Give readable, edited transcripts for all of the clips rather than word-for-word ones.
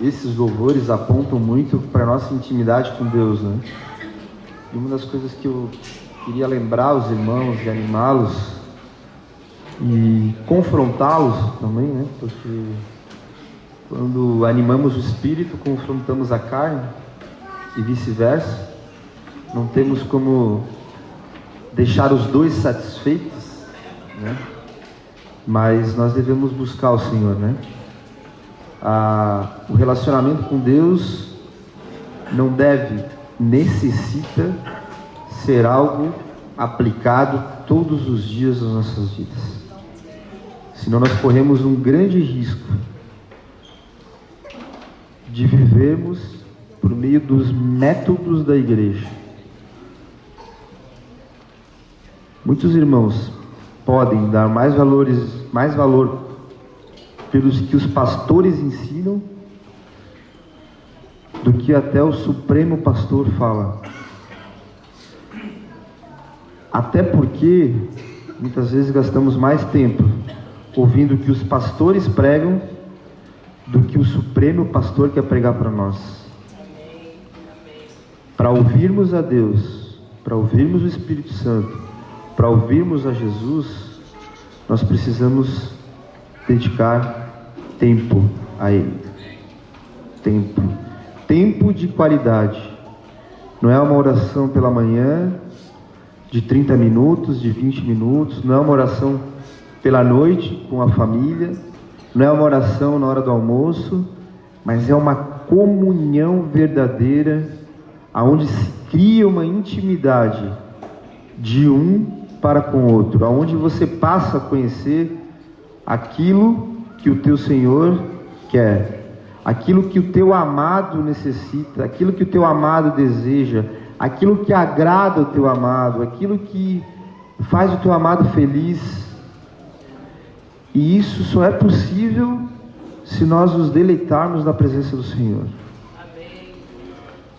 esses louvores apontam muito para a nossa intimidade com Deus, né? E uma das coisas que eu queria lembrar os irmãos e animá-los e confrontá-los também, né? Porque quando animamos o espírito, confrontamos a carne e vice-versa. Não temos como deixar os dois satisfeitos, né? Mas nós devemos buscar o Senhor, né? O relacionamento com Deus não deve, necessita ser algo aplicado todos os dias das nossas vidas. Senão nós corremos um grande risco de vivermos por meio dos métodos da igreja. Muitos irmãos podem dar mais valor pelos que os pastores ensinam do que até o Supremo Pastor fala. Até porque muitas vezes gastamos mais tempo ouvindo o que os pastores pregam do que o Supremo Pastor quer pregar para nós. Para ouvirmos a Deus, para ouvirmos o Espírito Santo, para ouvirmos a Jesus, nós precisamos dedicar tempo a Ele. Tempo de qualidade. Não é uma oração pela manhã de 30 minutos, de 20 minutos. Não é uma oração pela noite com a família. Não é uma oração na hora do almoço. Mas é uma comunhão verdadeira, onde se cria uma intimidade de um para com o outro, aonde você passa a conhecer aquilo que o teu Senhor quer, aquilo que o teu amado necessita, aquilo que o teu amado deseja, aquilo que agrada o teu amado, aquilo que faz o teu amado feliz. E isso só é possível se nós nos deleitarmos na presença do Senhor.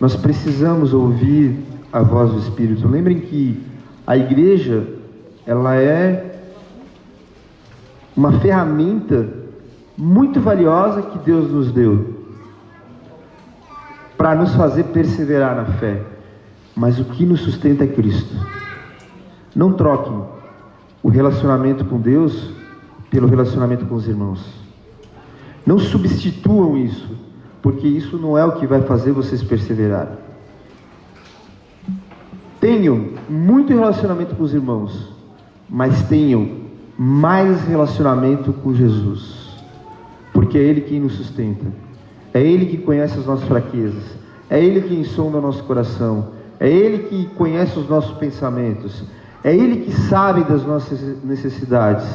Nós precisamos ouvir a voz do Espírito. Lembrem que a igreja, ela é uma ferramenta muito valiosa que Deus nos deu para nos fazer perseverar na fé. Mas o que nos sustenta é Cristo. Não troquem o relacionamento com Deus pelo relacionamento com os irmãos. Não substituam isso, porque isso não é o que vai fazer vocês perseverarem. Tenham muito relacionamento com os irmãos, mas tenham mais relacionamento com Jesus, porque é Ele quem nos sustenta, é Ele que conhece as nossas fraquezas, é Ele quem sonda o nosso coração, é Ele que conhece os nossos pensamentos, é Ele que sabe das nossas necessidades.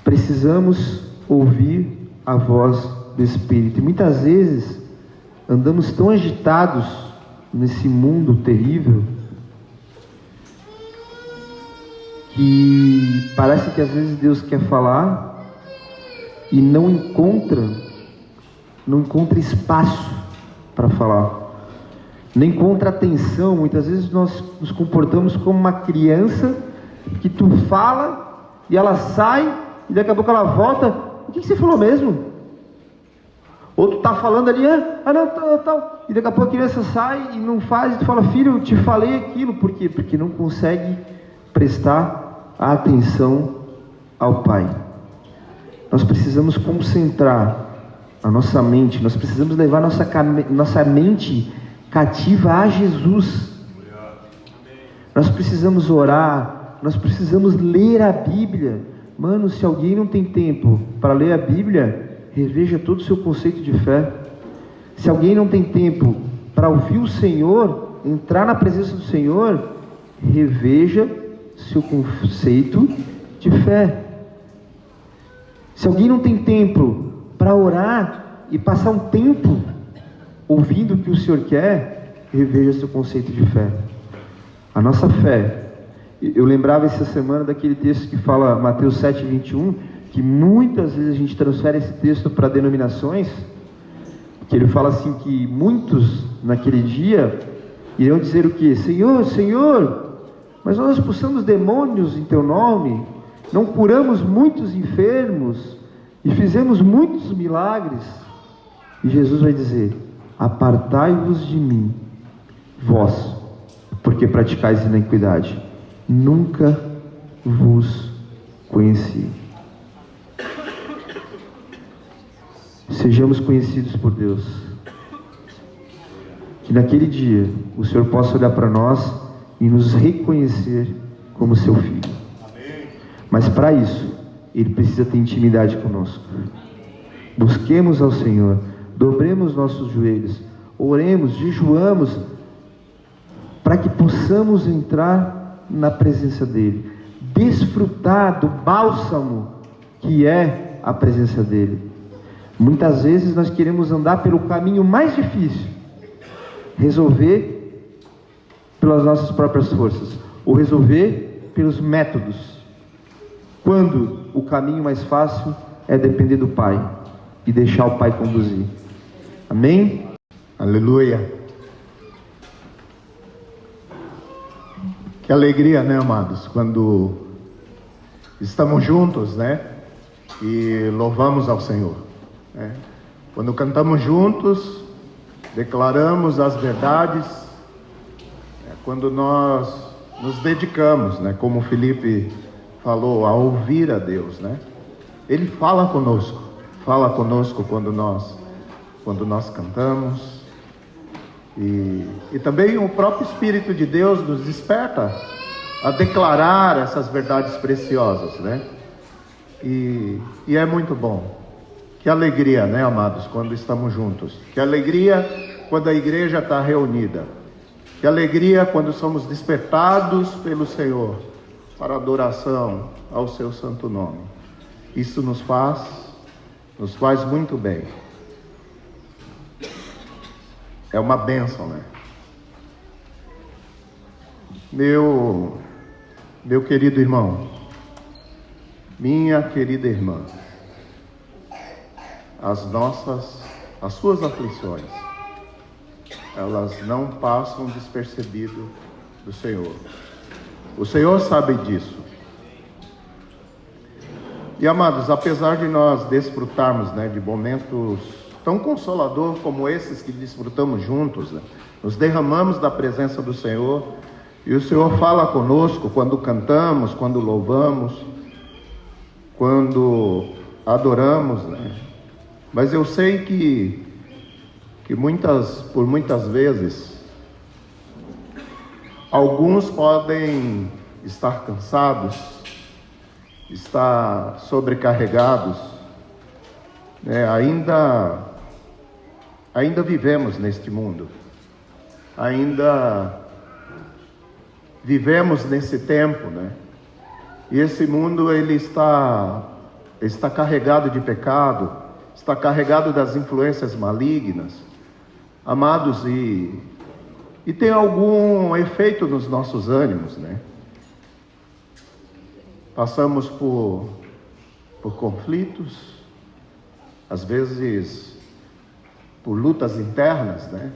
Precisamos ouvir a voz do Espírito, e muitas vezes andamos tão agitados nesse mundo terrível que parece que às vezes Deus quer falar e não encontra espaço para falar, não encontra atenção. Muitas vezes nós nos comportamos como uma criança que tu fala e ela sai e daqui a pouco ela volta. O que você falou mesmo? Ou tu tá falando ali, tal, e daqui a pouco a criança sai e não faz, e tu fala, filho, eu te falei aquilo. Por quê? Porque não consegue prestar atenção ao Pai. Nós precisamos concentrar a nossa mente, nós precisamos levar nossa mente cativa a Jesus. Nós precisamos orar, nós precisamos ler a Bíblia. Mano, se alguém não tem tempo para ler a Bíblia, reveja todo o seu conceito de fé. Se alguém não tem tempo para ouvir o Senhor, entrar na presença do Senhor, reveja seu conceito de fé. Se alguém não tem tempo para orar e passar um tempo ouvindo o que o Senhor quer, reveja seu conceito de fé. A nossa fé, eu lembrava essa semana daquele texto que fala, Mateus 7:21, que muitas vezes a gente transfere esse texto para denominações, que ele fala assim, que muitos naquele dia irão dizer o quê? Senhor, Senhor, mas nós expulsamos demônios em teu nome, não curamos muitos enfermos, e fizemos muitos milagres, e Jesus vai dizer: apartai-vos de mim, vós, porque praticais iniquidade, nunca vos conheci. Sejamos conhecidos por Deus, que naquele dia o Senhor possa olhar para nós e nos reconhecer como seu filho. Amém. Mas para isso, Ele precisa ter intimidade conosco. Busquemos ao Senhor, dobremos nossos joelhos, oremos, jejuamos, para que possamos entrar na presença dEle, desfrutar do bálsamo que é a presença dEle. Muitas vezes nós queremos andar pelo caminho mais difícil, resolver pelas nossas próprias forças, ou resolver pelos métodos, quando o caminho mais fácil é depender do Pai e deixar o Pai conduzir. Amém? Aleluia. Que alegria, né, amados, quando estamos juntos, né, e louvamos ao Senhor, né? Quando cantamos juntos, declaramos as verdades, né? Quando nós nos dedicamos, né, como o Felipe falou, a ouvir a Deus, né? Ele fala conosco quando nós cantamos. E também o próprio Espírito de Deus nos desperta a declarar essas verdades preciosas, né? E é muito bom. Que alegria, né, amados, quando estamos juntos. Que alegria quando a igreja está reunida. Que alegria quando somos despertados pelo Senhor para adoração ao seu santo nome. Isso nos faz muito bem. É uma bênção, né? Meu querido irmão, minha querida irmã, as suas aflições, elas não passam despercebido do Senhor. O Senhor sabe disso. E amados, apesar de nós desfrutarmos, né, de momentos tão consolador como esses que desfrutamos juntos, né? Nos derramamos da presença do Senhor, e o Senhor fala conosco quando cantamos, quando louvamos, quando adoramos, né? Mas eu sei que por muitas vezes, alguns podem estar cansados, estar sobrecarregados, né? Ainda vivemos neste mundo, ainda vivemos nesse tempo, né? E esse mundo, ele está carregado de pecado, está carregado das influências malignas, amados, e tem algum efeito nos nossos ânimos, né? Passamos por conflitos, às vezes por lutas internas, né?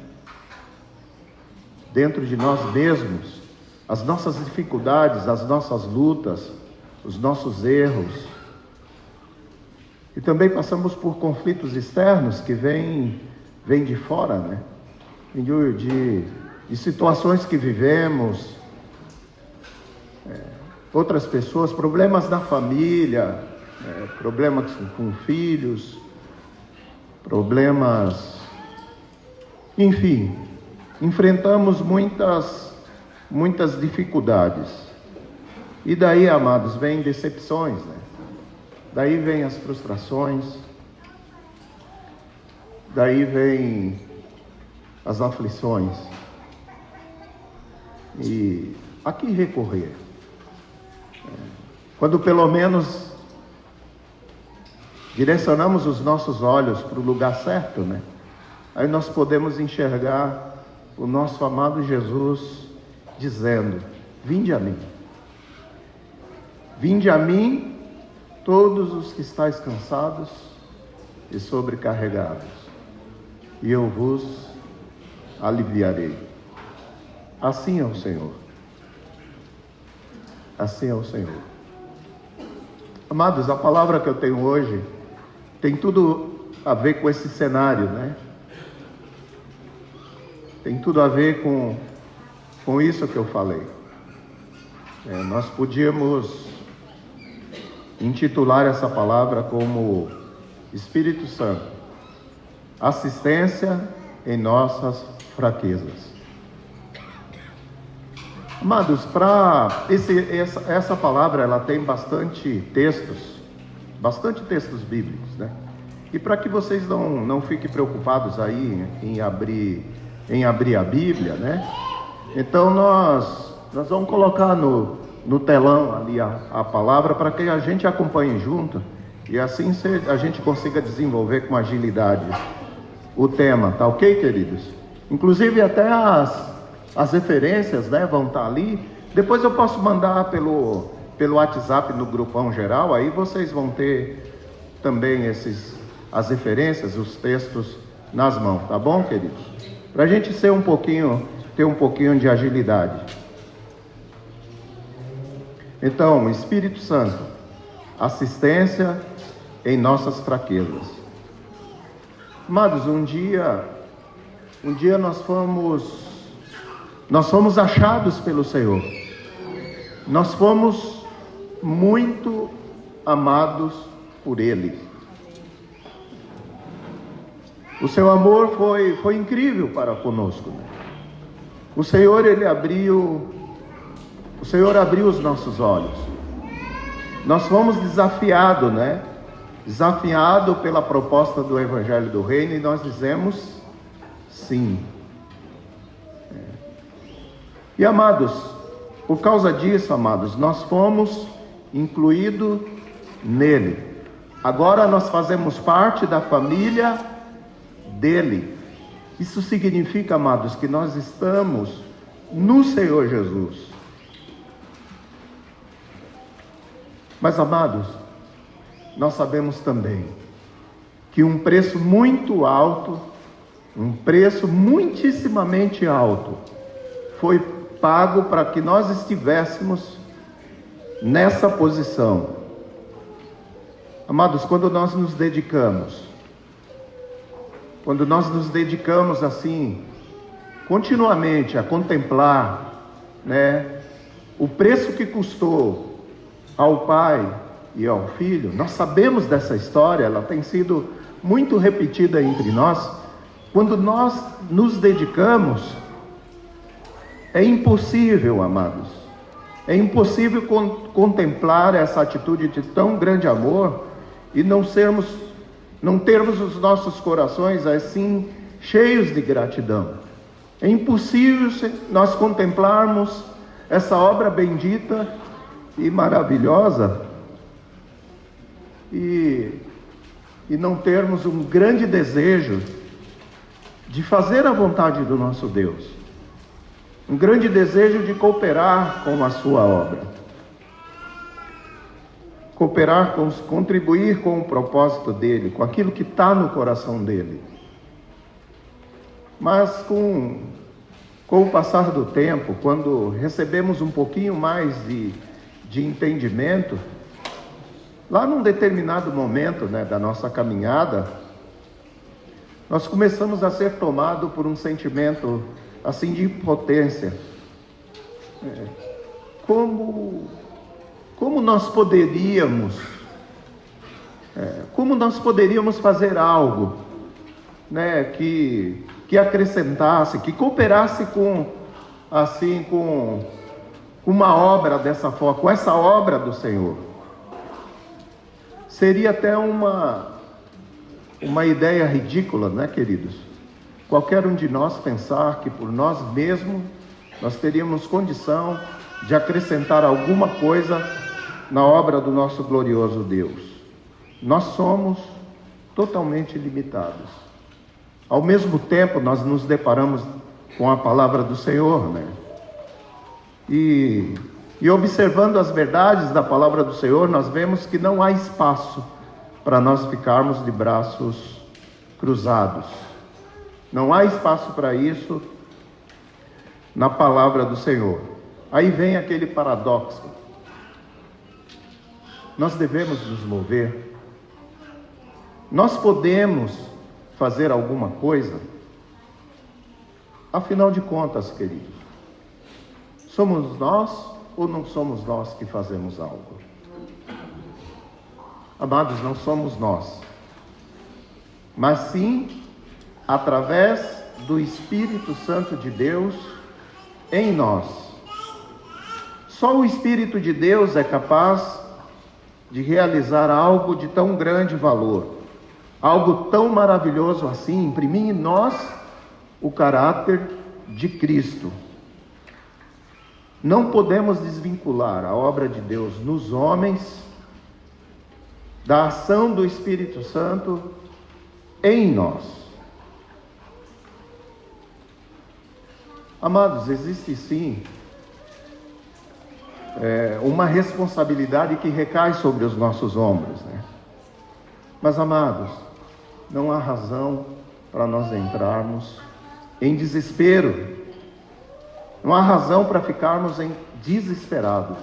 Dentro de nós mesmos, as nossas dificuldades, as nossas lutas, os nossos erros. E também passamos por conflitos externos que vêm de fora, né? De situações que vivemos, outras pessoas, problemas da família, problemas com filhos, problemas, enfim, enfrentamos muitas dificuldades. E daí, amados, vem decepções, né? Daí vem as frustrações, daí vem as aflições. E a que recorrer? Quando pelo menos direcionamos os nossos olhos para o lugar certo, né? Aí nós podemos enxergar o nosso amado Jesus dizendo: vinde a mim. Vinde a mim, todos os que estáis cansados e sobrecarregados, e eu vos aliviarei. Assim é o Senhor. Assim é o Senhor. Amados, a palavra que eu tenho hoje tem tudo a ver com esse cenário, né? Tem tudo a ver com isso que eu falei. Nós podíamos intitular essa palavra como Espírito Santo, assistência em nossas fraquezas. Amados, essa palavra, ela tem bastante textos bíblicos, né? E para que vocês não fiquem preocupados aí em abrir a Bíblia, né? Então nós vamos colocar no telão ali a palavra para que a gente acompanhe junto e assim a gente consiga desenvolver com agilidade o tema, tá ok, queridos? Inclusive até as referências, né, vão estar ali. Depois eu posso mandar pelo WhatsApp no grupão geral, aí vocês vão ter também as referências, os textos nas mãos, tá bom, queridos? Para a gente ter um pouquinho de agilidade. Então, Espírito Santo, assistência em nossas fraquezas. Amados, um dia nós fomos achados pelo Senhor. Nós fomos muito amados por Ele. O seu amor foi incrível para conosco. O Senhor abriu os nossos olhos. Nós fomos desafiados, né? Desafiado pela proposta do Evangelho do Reino, e nós dizemos sim. E amados, por causa disso, amados, nós fomos incluídos nele. Agora nós fazemos parte da família dele. Isso significa, amados, que nós estamos no Senhor Jesus. Mas, amados, nós sabemos também que um preço muito alto, um preço muitíssimamente alto, foi pago para que nós estivéssemos nessa posição. Amados, quando nós nos dedicamos assim, continuamente a contemplar, né, o preço que custou ao Pai e ao Filho, nós sabemos dessa história, ela tem sido muito repetida entre nós. Quando nós nos dedicamos, é impossível, amados, é impossível contemplar essa atitude de tão grande amor e não termos os nossos corações assim cheios de gratidão. É impossível nós contemplarmos essa obra bendita e maravilhosa e não termos um grande desejo de fazer a vontade do nosso Deus, um grande desejo de cooperar com a sua obra, contribuir com o propósito dele, com aquilo que está no coração dele. Mas com o passar do tempo, quando recebemos um pouquinho mais de entendimento, lá num determinado momento, né, da nossa caminhada, nós começamos a ser tomados por um sentimento assim de impotência. Como nós poderíamos fazer algo, né, que acrescentasse, que cooperasse com uma obra dessa forma, com essa obra do Senhor? Seria até uma ideia ridícula, né, queridos? Qualquer um de nós pensar que por nós mesmos nós teríamos condição de acrescentar alguma coisa na obra do nosso glorioso Deus. Nós somos totalmente limitados. Ao mesmo tempo, nós nos deparamos com a palavra do Senhor, né? E observando as verdades da palavra do Senhor, nós vemos que não há espaço para nós ficarmos de braços cruzados. Não há espaço para isso na palavra do Senhor. Aí vem aquele paradoxo. Nós devemos nos mover Nós podemos fazer alguma coisa? Afinal de contas, queridos, somos nós ou não somos nós que fazemos algo? Amados, não somos nós, mas sim através do Espírito Santo de Deus em nós. Só o Espírito de Deus é capaz de realizar algo de tão grande valor, algo tão maravilhoso assim, imprimir em nós o caráter de Cristo. Não podemos desvincular a obra de Deus nos homens da ação do Espírito Santo em nós. Amados, existe sim uma responsabilidade que recai sobre os nossos ombros, né? Mas, amados, não há razão para nós entrarmos em desespero. Não há razão para ficarmos desesperados.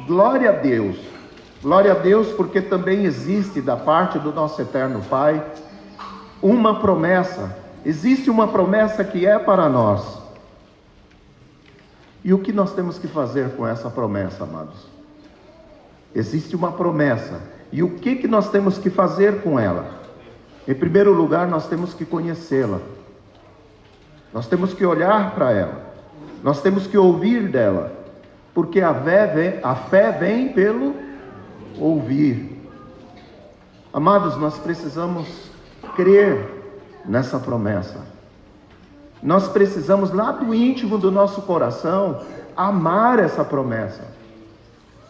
Glória a Deus, porque também existe da parte do nosso eterno Pai uma promessa. Existe uma promessa que é para nós. E o que nós temos que fazer com essa promessa, amados? Existe uma promessa. E o que nós temos que fazer com ela? Em primeiro lugar, nós temos que conhecê-la. Nós temos que olhar para ela. Nós temos que ouvir dela. Porque a fé vem pelo ouvir. Amados, nós precisamos crer nessa promessa. Nós precisamos, lá do íntimo do nosso coração, amar essa promessa.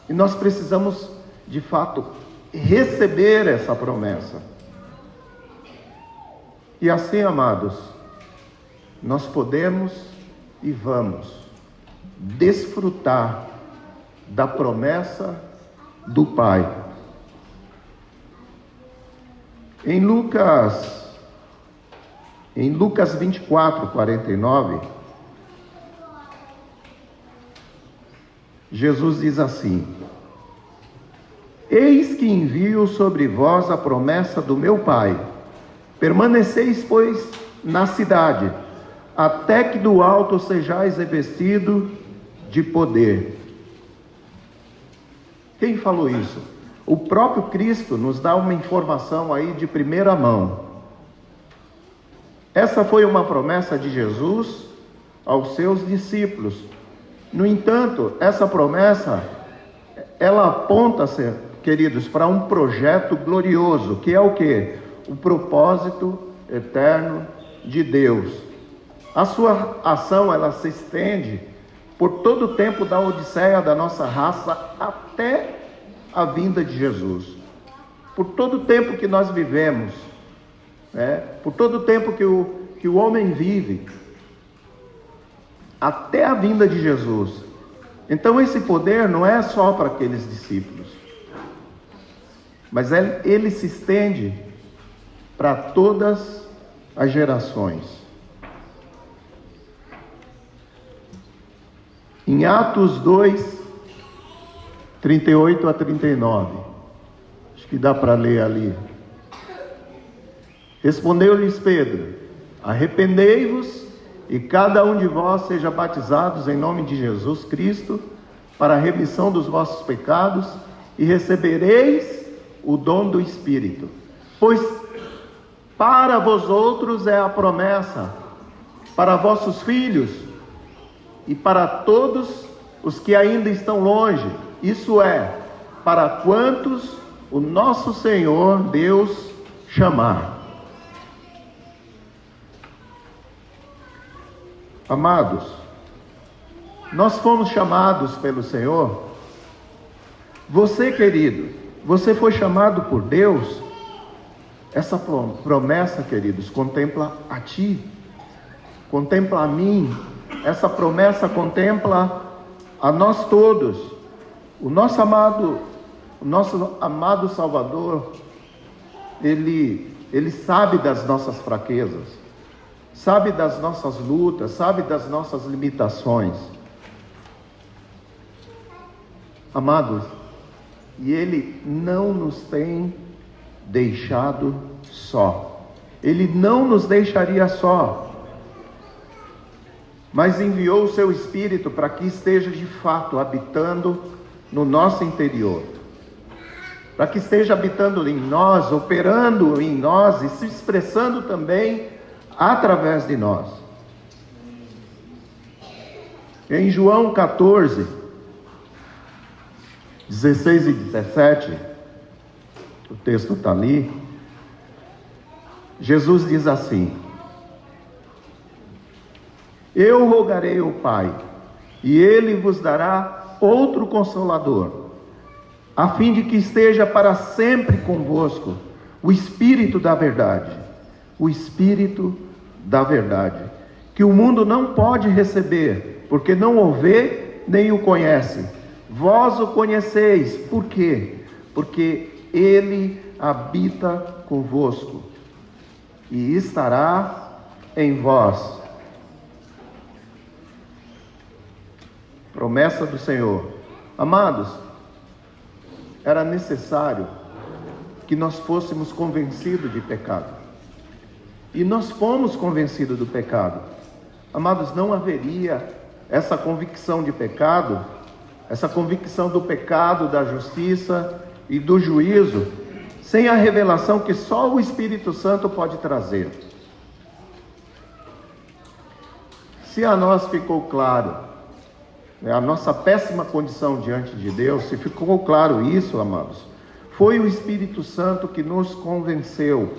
E nós precisamos, de fato, receber essa promessa. E assim, amados, nós podemos e vamos desfrutar da promessa do Pai. Em Lucas 24:49, Jesus diz assim: eis que envio sobre vós a promessa do meu Pai. Permaneceis, pois, na cidade, até que do alto sejais revestido de poder. Quem falou isso? O próprio Cristo nos dá uma informação aí de primeira mão. Essa foi uma promessa de Jesus aos seus discípulos. No entanto, essa promessa, ela aponta, queridos, para um projeto glorioso, que é o quê? O propósito eterno de Deus. A sua ação, ela se estende por todo o tempo da odisseia da nossa raça até a vinda de Jesus. Por todo o tempo que nós vivemos, por todo o tempo que o homem vive, até a vinda de Jesus. Então esse poder não é só para aqueles discípulos, mas ele se estende para todas as gerações. Em Atos 2, 38 a 39, acho que dá para ler ali. Respondeu-lhes Pedro: arrependei-vos e cada um de vós seja batizados em nome de Jesus Cristo para a remissão dos vossos pecados e recebereis o dom do Espírito. Pois para vós outros é a promessa, para vossos filhos e para todos os que ainda estão longe, isso é, para quantos o nosso Senhor Deus chamar. Amados, nós fomos chamados pelo Senhor. Você, querido, você foi chamado por Deus. Essa promessa, queridos, contempla a ti, contempla a mim. Essa promessa contempla a nós todos. O nosso amado Salvador, Ele sabe das nossas fraquezas, sabe das nossas lutas, sabe das nossas limitações. Amados, e Ele não nos tem deixado só. Ele não nos deixaria só, mas enviou o seu Espírito para que esteja de fato habitando no nosso interior, para que esteja habitando em nós, operando em nós e se expressando também através de nós. Em João 14, 16 e 17, o texto está ali, Jesus diz assim: eu rogarei ao Pai, e Ele vos dará outro Consolador, a fim de que esteja para sempre convosco o Espírito da verdade, o Espírito da verdade, que o mundo não pode receber, porque não o vê nem o conhece. Vós o conheceis, por quê? Porque Ele habita convosco e estará em vós. Promessa do Senhor. Amados, era necessário que nós fôssemos convencidos de pecado. E nós fomos convencidos do pecado. Amados, não haveria essa convicção de pecado, essa convicção do pecado, da justiça e do juízo, sem a revelação que só o Espírito Santo pode trazer. Se a nós ficou claro a nossa péssima condição diante de Deus, se ficou claro isso, amados, foi o Espírito Santo que nos convenceu.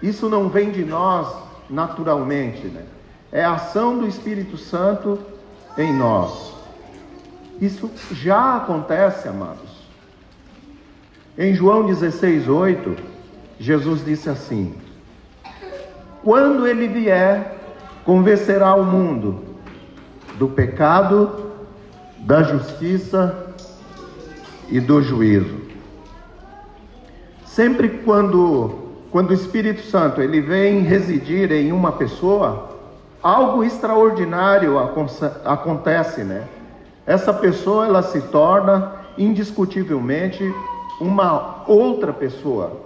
Isso não vem de nós naturalmente, né? É a ação do Espírito Santo em nós. Isso já acontece, amados. Em João 16:8, Jesus disse assim: quando Ele vier, convencerá o mundo do pecado, da justiça e do juízo. Sempre quando o Espírito Santo ele vem residir em uma pessoa, algo extraordinário acontece, né? Essa pessoa ela se torna indiscutivelmente uma outra pessoa.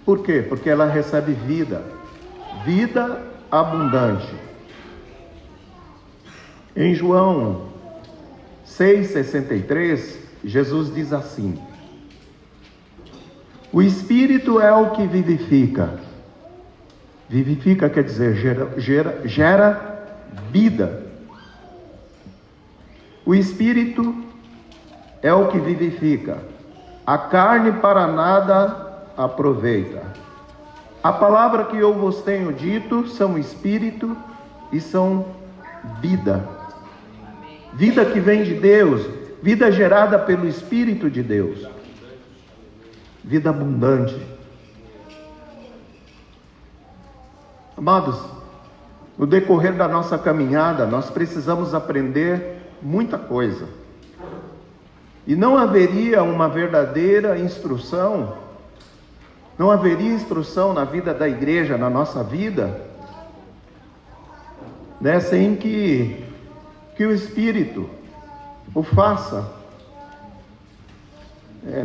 Por quê? Porque ela recebe vida abundante. Em João 6,63, Jesus diz assim: o Espírito é o que vivifica. Vivifica quer dizer gera vida. O Espírito é o que vivifica. A carne para nada aproveita. A palavra que eu vos tenho dito são Espírito e são vida. Vida que vem de Deus, vida gerada pelo Espírito de Deus. Vida abundante. Amados, no decorrer da nossa caminhada, nós precisamos aprender muita coisa. E não haveria uma verdadeira instrução, não haveria instrução na vida da igreja, na nossa vida, né, sem que o Espírito o faça.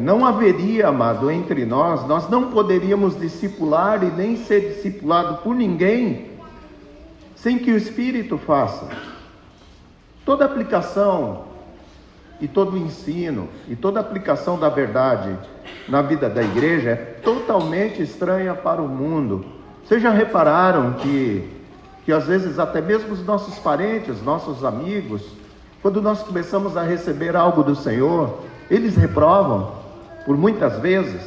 Não haveria, amado, entre nós não poderíamos discipular e nem ser discipulado por ninguém sem que o Espírito faça. Toda aplicação e todo ensino e toda aplicação da verdade na vida da igreja é totalmente estranha para o mundo. Vocês já repararam que às vezes até mesmo os nossos parentes, nossos amigos, quando nós começamos a receber algo do Senhor, eles reprovam por muitas vezes?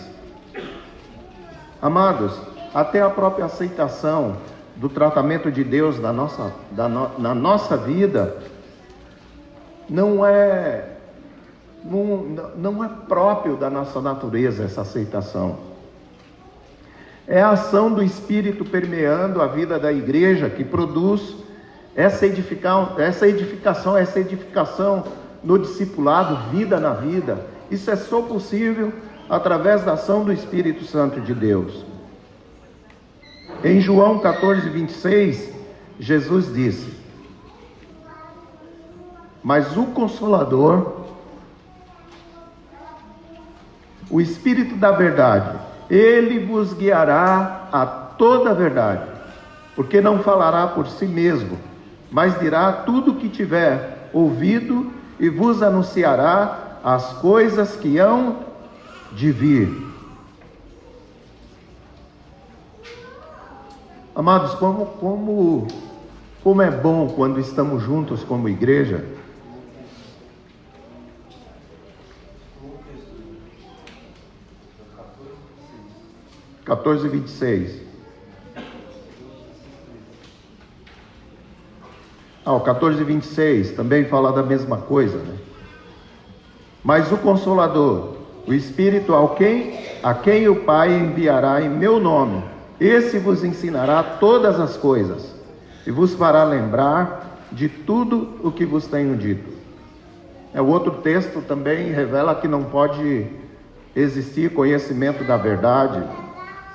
Amados, até a própria aceitação do tratamento de Deus na nossa vida não é próprio da nossa natureza essa aceitação. É a ação do Espírito permeando a vida da igreja que produz essa edificação no discipulado, vida na vida. Isso é só possível através da ação do Espírito Santo de Deus. Em João 14:26, Jesus disse: mas o Consolador, o Espírito da verdade, ele vos guiará a toda a verdade, porque não falará por si mesmo, mas dirá tudo o que tiver ouvido e vos anunciará as coisas que hão de vir. Amados, como é bom quando estamos juntos como igreja. Capítulo 26. O 14:26 também fala da mesma coisa, né? Mas o Consolador, o Espírito a quem o Pai enviará em meu nome, esse vos ensinará todas as coisas e vos fará lembrar de tudo o que vos tenho dito. O outro texto também revela que não pode existir conhecimento da verdade,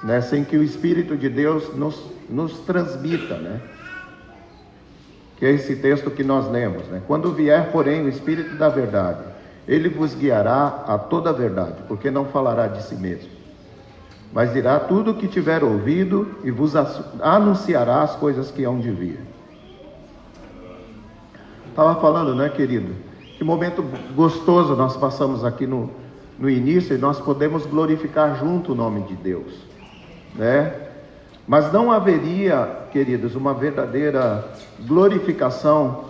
né, sem que o Espírito de Deus nos transmita, né? Que é esse texto que nós lemos, né? Quando vier, porém, o Espírito da verdade, ele vos guiará a toda a verdade, porque não falará de si mesmo, mas dirá tudo o que tiver ouvido e vos anunciará as coisas que hão de vir. Estava falando, né, querido? Que momento gostoso nós passamos aqui no início, e nós podemos glorificar junto o nome de Deus, né? Mas não haveria, queridos, uma verdadeira glorificação,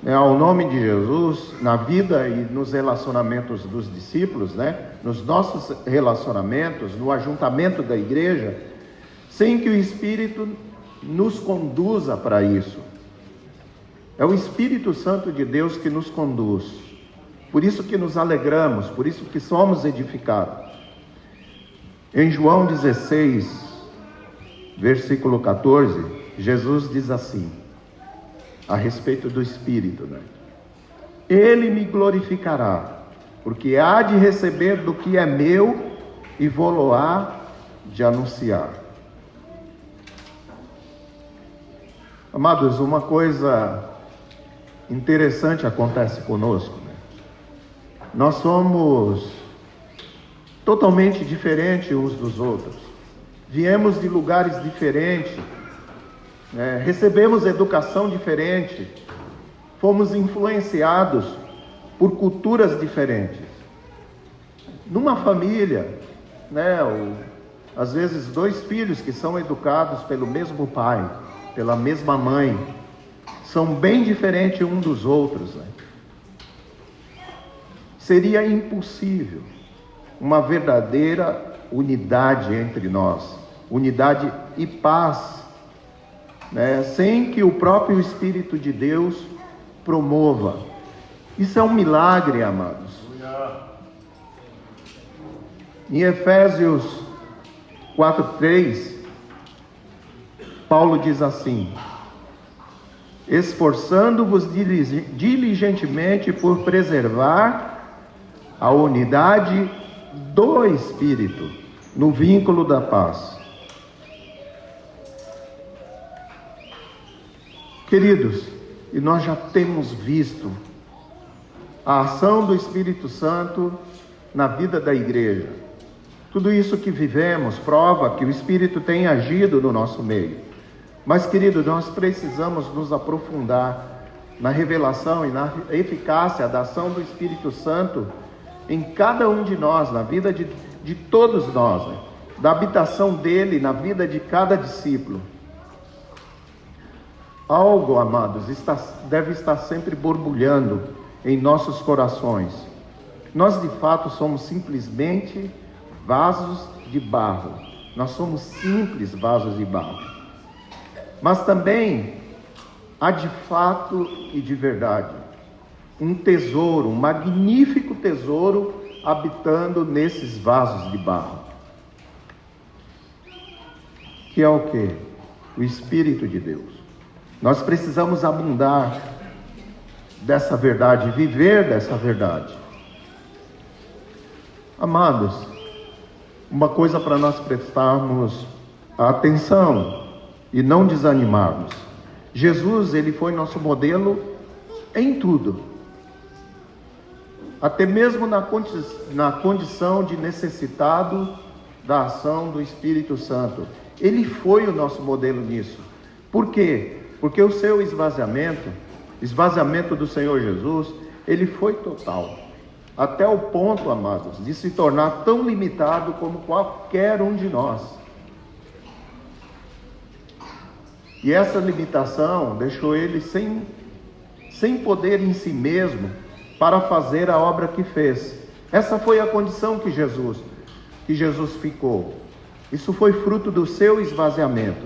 né, ao nome de Jesus na vida e nos relacionamentos dos discípulos, né, nos nossos relacionamentos, no ajuntamento da igreja, sem que o Espírito nos conduza para isso. É o Espírito Santo de Deus que nos conduz. Por isso que nos alegramos, por isso que somos edificados. Em João 16, versículo 14, Jesus diz assim, a respeito do Espírito, né? Ele me glorificará, porque há de receber do que é meu e vou-lo-á de anunciar. Amados, uma coisa interessante acontece conosco, né? Nós somos totalmente diferentes uns dos outros. Viemos de lugares diferentes, né? Recebemos educação diferente, fomos influenciados por culturas diferentes. Numa família, né, às vezes 2 filhos que são educados pelo mesmo pai, pela mesma mãe, são bem diferentes uns dos outros, né? Seria impossível uma verdadeira unidade entre nós, unidade e paz, né, sem que o próprio Espírito de Deus promova. Isso é um milagre, amados. Em Efésios 4:3, Paulo diz assim: esforçando-vos diligentemente por preservar a unidade do Espírito no vínculo da paz. Queridos, e nós já temos visto a ação do Espírito Santo na vida da igreja. Tudo isso que vivemos prova que o Espírito tem agido no nosso meio. Mas, querido, nós precisamos nos aprofundar na revelação e na eficácia da ação do Espírito Santo em cada um de nós, na vida de todos nós, né? Da habitação dele na vida de cada discípulo. Algo, amados, deve estar sempre borbulhando em nossos corações. Nós, de fato, somos simplesmente vasos de barro. Nós somos simples vasos de barro. Mas também há de fato e de verdade um tesouro, um magnífico tesouro habitando nesses vasos de barro. Que é o quê? O Espírito de Deus. Nós precisamos abundar dessa verdade, viver dessa verdade. Amados, uma coisa para nós prestarmos atenção e não desanimarmos. Jesus, ele foi nosso modelo em tudo. até mesmo na condição de necessitado da ação do Espírito Santo. Ele foi o nosso modelo nisso. Por quê? Porque o seu esvaziamento do Senhor Jesus, ele foi total. Até o ponto, amados, de se tornar tão limitado como qualquer um de nós. E essa limitação deixou ele sem poder em si mesmo para fazer a obra que fez. Essa foi a condição que Jesus ficou. Isso foi fruto do seu esvaziamento.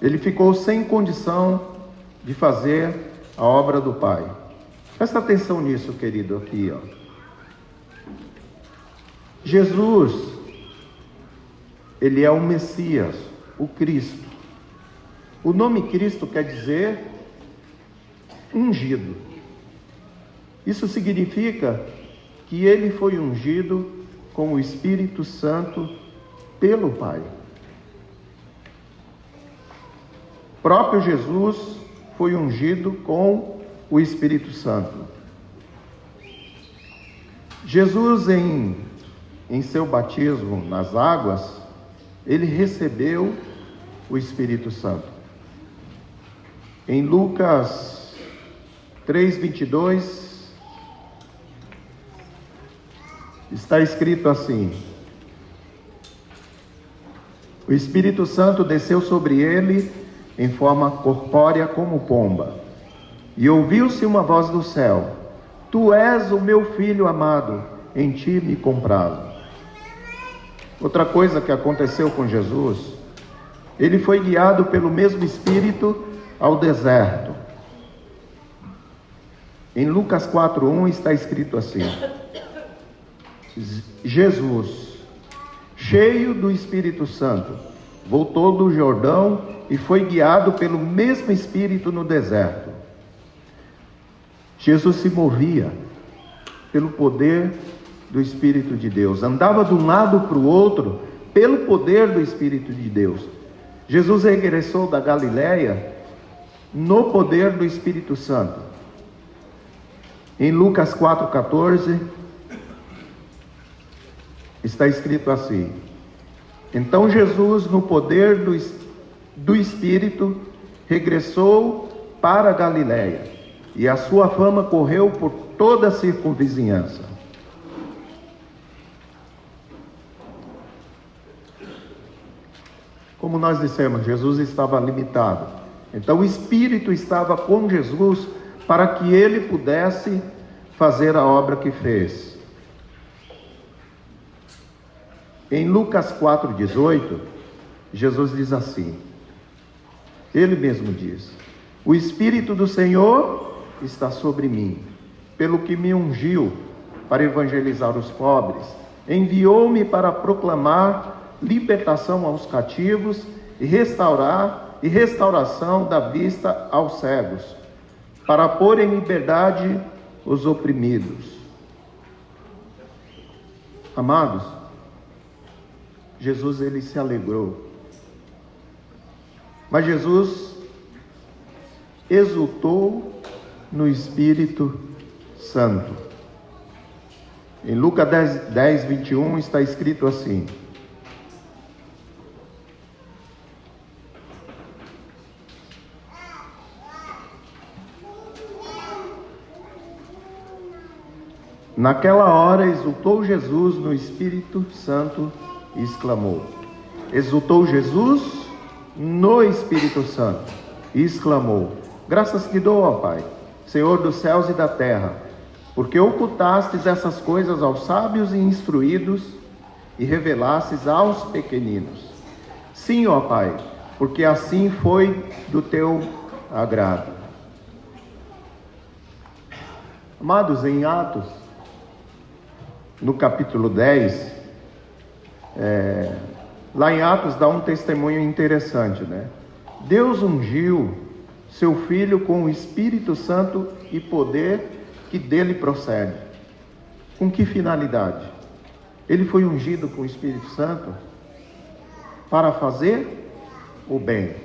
Ele ficou sem condição de fazer a obra do Pai. Presta atenção nisso, querido, aqui, ó. Jesus, ele é o Messias, o Cristo. O nome Cristo quer dizer ungido. Isso significa que ele foi ungido com o Espírito Santo pelo Pai. O próprio Jesus foi ungido com o Espírito Santo. Jesus, em seu batismo nas águas, ele recebeu o Espírito Santo. Em Lucas 3:22, está escrito assim: o Espírito Santo desceu sobre ele em forma corpórea como pomba, e ouviu-se uma voz do céu: Tu és o meu filho amado, em ti me comprazo. Outra coisa que aconteceu com Jesus, ele foi guiado pelo mesmo Espírito ao deserto. Em Lucas 4:1 está escrito assim: Jesus, cheio do Espírito Santo, voltou do Jordão e foi guiado pelo mesmo Espírito no deserto. Jesus se movia pelo poder do Espírito de Deus, andava de um lado para o outro pelo poder do Espírito de Deus. Jesus regressou da Galileia no poder do Espírito Santo. Em Lucas 4:14 está escrito assim: então Jesus, no poder do Espírito, regressou para a Galileia, e a sua fama correu por toda a circunvizinhança. Como nós dissemos, Jesus estava limitado. Então o Espírito estava com Jesus para que ele pudesse fazer a obra que fez. Em Lucas 4:18, Jesus diz assim, ele mesmo diz: o Espírito do Senhor está sobre mim, pelo que me ungiu para evangelizar os pobres, enviou-me para proclamar libertação aos cativos e restauração da vista aos cegos, para pôr em liberdade os oprimidos. Amados, Jesus, ele se alegrou, mas Jesus exultou no Espírito Santo. Em Lucas 10:21 está escrito assim: naquela hora exultou Jesus no Espírito Santo e exclamou. Exultou Jesus no Espírito Santo e exclamou: graças te dou, ó Pai, Senhor dos céus e da terra, porque ocultastes essas coisas aos sábios e instruídos e revelastes aos pequeninos. Sim, ó Pai, porque assim foi do teu agrado. Amados, em Atos, no capítulo 10, lá em Atos dá um testemunho interessante, né? Deus ungiu seu Filho com o Espírito Santo e poder que dele procede. Com que finalidade? Ele foi ungido com o Espírito Santo para fazer o bem.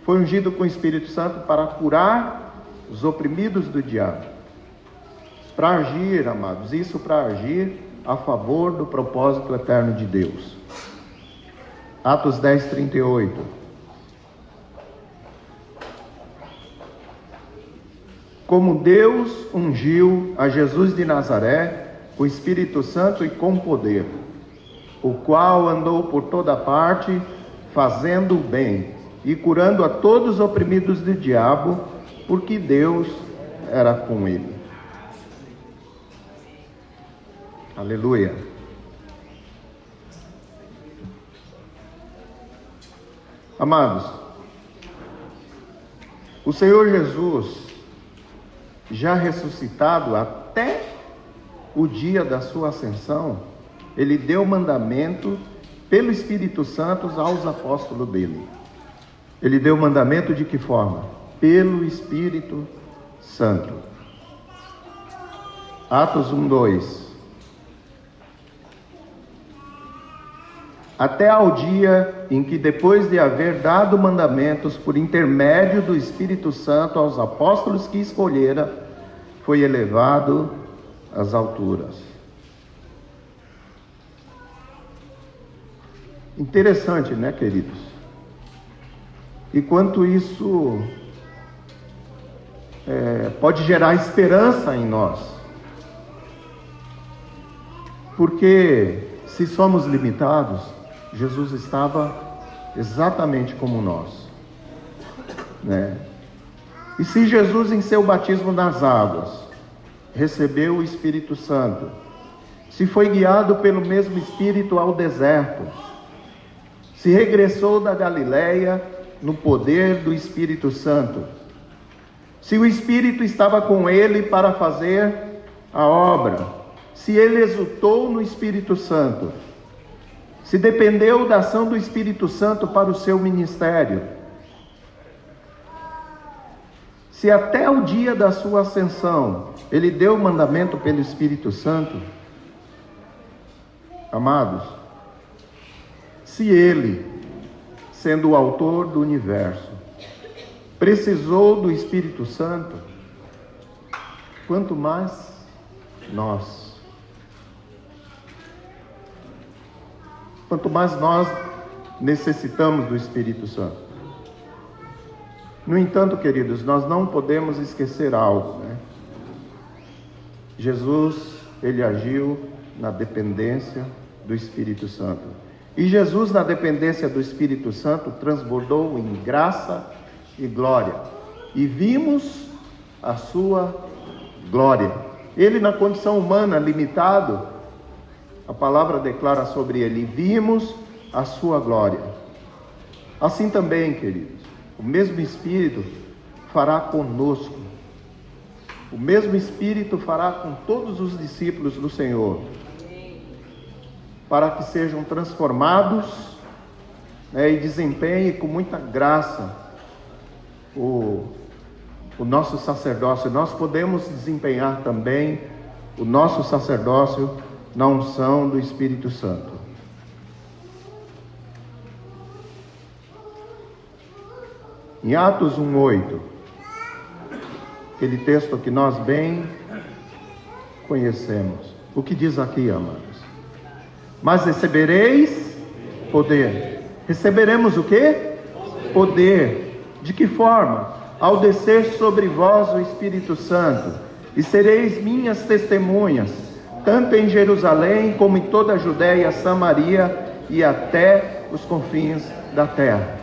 Foi ungido com o Espírito Santo para curar os oprimidos do diabo. Para agir, amados, isso para agir a favor do propósito eterno de Deus. Atos 10, 38. Como Deus ungiu a Jesus de Nazaré com o Espírito Santo e com poder, o qual andou por toda parte, fazendo o bem e curando a todos os oprimidos do diabo, porque Deus era com ele. Aleluia. Amados, o Senhor Jesus, já ressuscitado até o dia da sua ascensão, ele deu mandamento pelo Espírito Santo aos apóstolos dele. Ele deu mandamento de que forma? Pelo Espírito Santo. Atos 1, 2. Até ao dia em que, depois de haver dado mandamentos por intermédio do Espírito Santo aos apóstolos que escolhera, foi elevado às alturas. Interessante, né, queridos? E quanto isso pode gerar esperança em nós. Porque se somos limitados, Jesus estava exatamente como nós, né? E se Jesus, em seu batismo nas águas, recebeu o Espírito Santo, se foi guiado pelo mesmo Espírito ao deserto, se regressou da Galileia no poder do Espírito Santo, se o Espírito estava com ele para fazer a obra, se ele exultou no Espírito Santo, se dependeu da ação do Espírito Santo para o seu ministério, se até o dia da sua ascensão ele deu o mandamento pelo Espírito Santo, amados, se ele, sendo o autor do universo, precisou do Espírito Santo, quanto mais nós. Quanto mais nós necessitamos do Espírito Santo. No entanto, queridos, nós não podemos esquecer algo, né? Jesus, ele agiu na dependência do Espírito Santo. E Jesus, na dependência do Espírito Santo, transbordou em graça e glória. E vimos a sua glória. Ele, na condição humana, limitado, a palavra declara sobre ele: vimos a sua glória. Assim também, queridos, o mesmo Espírito fará conosco. O mesmo Espírito fará com todos os discípulos do Senhor, para que sejam transformados, né, e desempenhem com muita graça o nosso sacerdócio. Nós podemos desempenhar também o nosso sacerdócio na unção do Espírito Santo. Em Atos 1:8, aquele texto que nós bem conhecemos, o que diz aqui, amados? Mas recebereis poder. Receberemos o quê? Poder. De que forma? Ao descer sobre vós o Espírito Santo, e sereis minhas testemunhas, tanto em Jerusalém como em toda a Judéia, Samaria e até os confins da terra.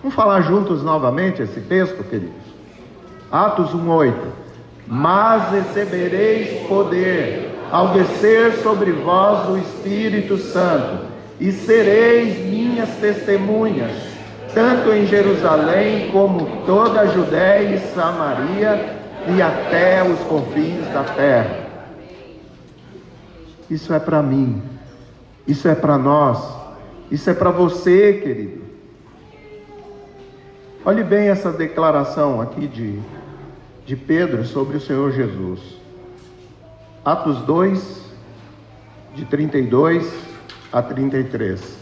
Vamos falar juntos novamente esse texto, queridos? Atos 1:8. Mas recebereis poder ao descer sobre vós o Espírito Santo, e sereis minhas testemunhas, tanto em Jerusalém como toda a Judéia e Samaria e até os confins da terra. Isso é para mim, isso é para nós, isso é para você, querido. Olhe bem essa declaração aqui de Pedro sobre o Senhor Jesus. Atos 2, de 32 a 33.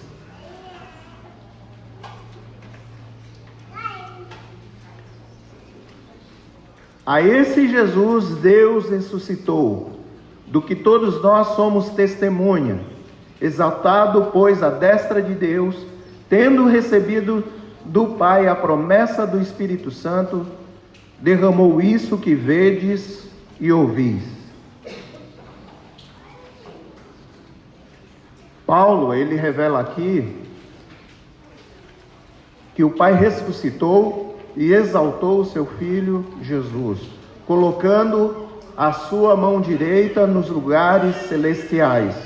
A esse Jesus Deus ressuscitou, do que todos nós somos testemunha, exaltado, pois, à destra de Deus, tendo recebido do Pai a promessa do Espírito Santo, derramou isso que vedes e ouvis. Paulo, ele revela aqui que o Pai ressuscitou e exaltou o seu Filho Jesus, colocando a sua mão direita nos lugares celestiais,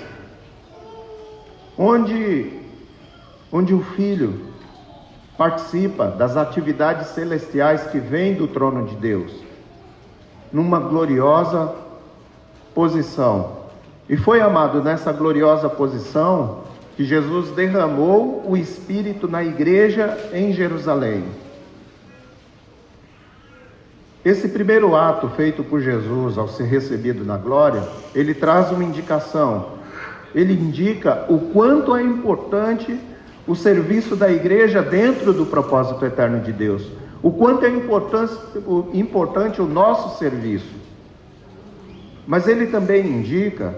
onde o Filho participa das atividades celestiais que vêm do trono de Deus, numa gloriosa posição. E foi, amado, nessa gloriosa posição que Jesus derramou o Espírito na igreja em Jerusalém. Esse primeiro ato feito por Jesus ao ser recebido na glória, ele traz uma indicação. Ele indica o quanto é importante o serviço da igreja dentro do propósito eterno de Deus. O quanto é importante o nosso serviço. Mas ele também indica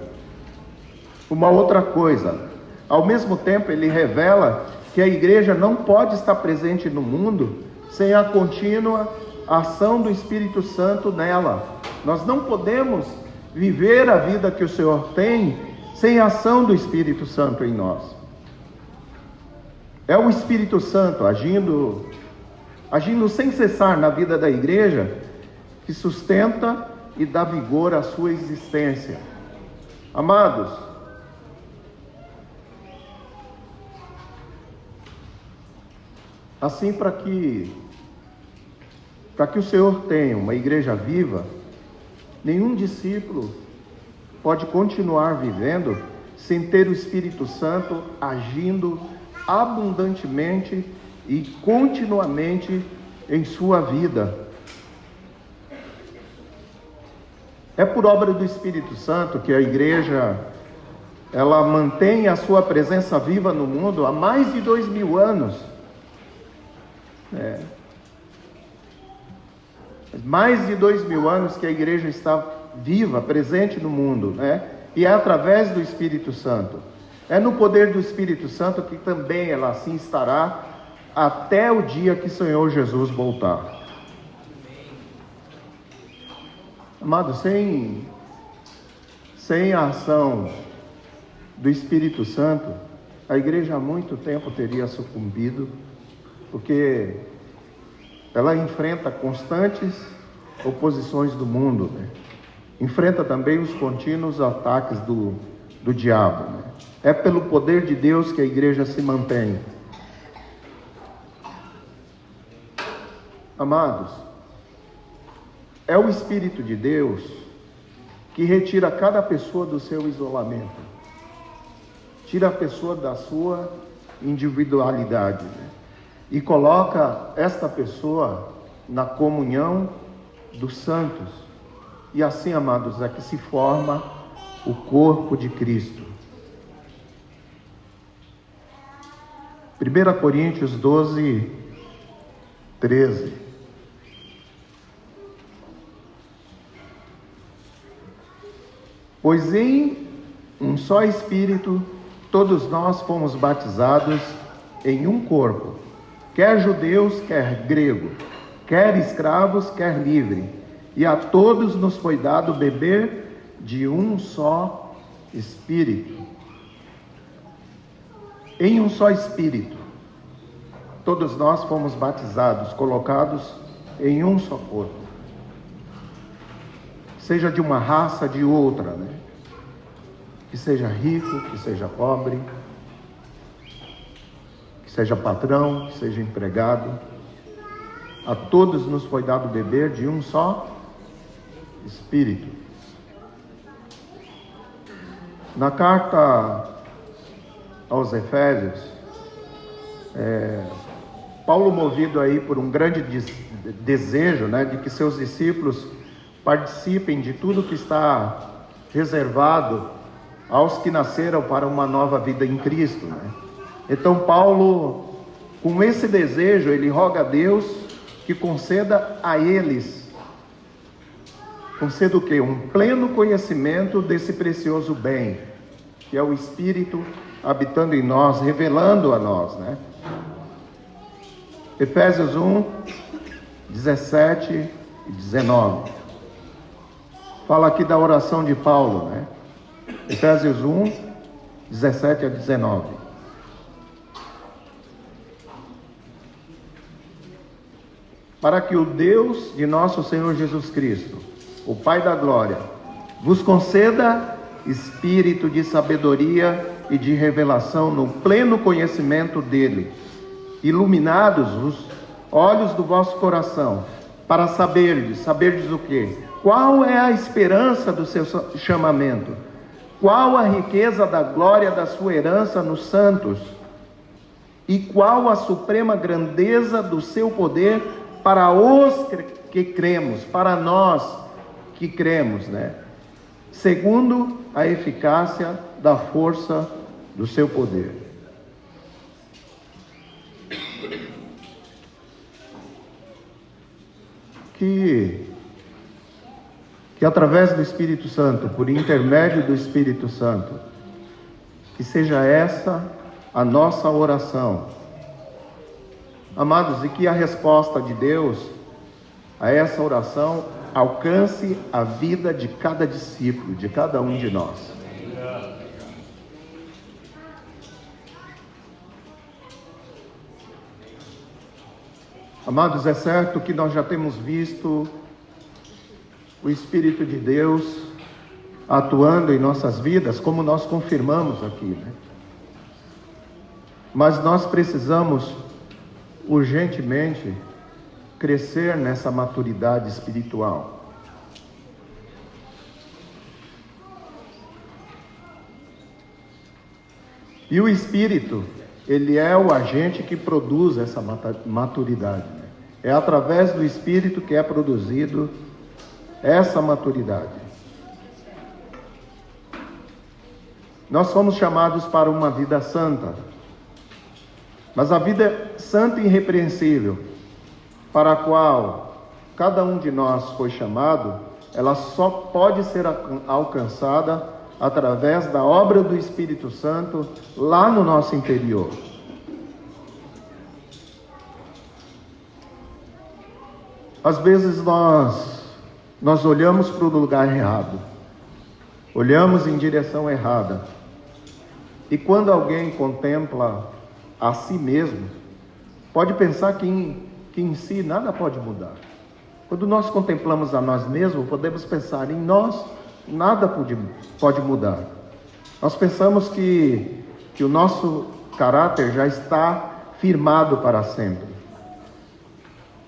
uma outra coisa. Ao mesmo tempo, ele revela que a igreja não pode estar presente no mundo sem a contínua ação do Espírito Santo nela. Nós não podemos viver a vida que o Senhor tem sem a ação do Espírito Santo em nós. É o Espírito Santo agindo sem cessar na vida da igreja, que sustenta e dá vigor à sua existência. Amados, assim, para que o Senhor tenha uma igreja viva, nenhum discípulo pode continuar vivendo sem ter o Espírito Santo agindo abundantemente e continuamente em sua vida. É por obra do Espírito Santo que a igreja, ela mantém a sua presença viva no mundo há mais de 2000 anos. Mais de 2000 anos que a igreja está viva, presente no mundo, e é através do Espírito Santo. É no poder do Espírito Santo que também ela assim estará até o dia que o Senhor Jesus voltar. Amado, sem a ação do Espírito Santo, a igreja há muito tempo teria sucumbido, porque ela enfrenta constantes oposições do mundo, enfrenta também os contínuos ataques do diabo. É pelo poder de Deus que a igreja se mantém. Amados, é o Espírito de Deus que retira cada pessoa do seu isolamento, tira a pessoa da sua individualidade, e coloca esta pessoa na comunhão dos santos. E assim, amados, é que se forma o corpo de Cristo. 1 Coríntios 12, 13. Pois em um só Espírito todos nós fomos batizados em um corpo, quer judeus, quer grego, quer escravos, quer livre, e a todos nos foi dado beber de um só Espírito. Em um só Espírito, todos nós fomos batizados, colocados em um só corpo. Seja de uma raça, de outra, que seja rico, que seja pobre, que seja patrão, que seja empregado, a todos nos foi dado beber de um só Espírito. Na carta aos Efésios, Paulo, movido aí por um grande desejo, de que seus discípulos participem de tudo que está reservado aos que nasceram para uma nova vida em Cristo, Então Paulo, com esse desejo, ele roga a Deus que conceda a eles conceda o quê? Um pleno conhecimento desse precioso bem, que é o Espírito habitando em nós, revelando a nós, né? Efésios 1, 17 e 19. Fala aqui da oração de Paulo, né? Efésios 1, 17 a 19. Para que o Deus de nosso Senhor Jesus Cristo, o Pai da Glória, vos conceda espírito de sabedoria e de revelação no pleno conhecimento dele, iluminados os olhos do vosso coração, para saberdes o quê? Qual é a esperança do seu chamamento? Qual a riqueza da glória da sua herança nos santos? E qual a suprema grandeza do seu poder para os que cremos, para nós que cremos, né? Segundo a eficácia da força do seu poder. Que através do Espírito Santo, por intermédio do Espírito Santo, que seja essa a nossa oração, amados, e que a resposta de Deus a essa oração alcance a vida de cada discípulo, de cada um de nós. Amados, é certo que nós já temos visto o Espírito de Deus atuando em nossas vidas, como nós confirmamos aqui, né? Mas nós precisamos urgentemente crescer nessa maturidade espiritual. E o Espírito, ele é o agente que produz essa maturidade, né? É através do Espírito que é produzido essa maturidade. Nós fomos chamados para uma vida santa, mas a vida santa e irrepreensível, para a qual cada um de nós foi chamado, ela só pode ser alcançada através da obra do Espírito Santo lá no nosso interior. Às vezes nós olhamos para o lugar errado, olhamos em direção errada, e quando alguém contempla a si mesmo, pode pensar que em si nada pode mudar. Quando nós contemplamos a nós mesmos, podemos pensar em nós, nada pode mudar. Nós pensamos que o nosso caráter já está firmado para sempre.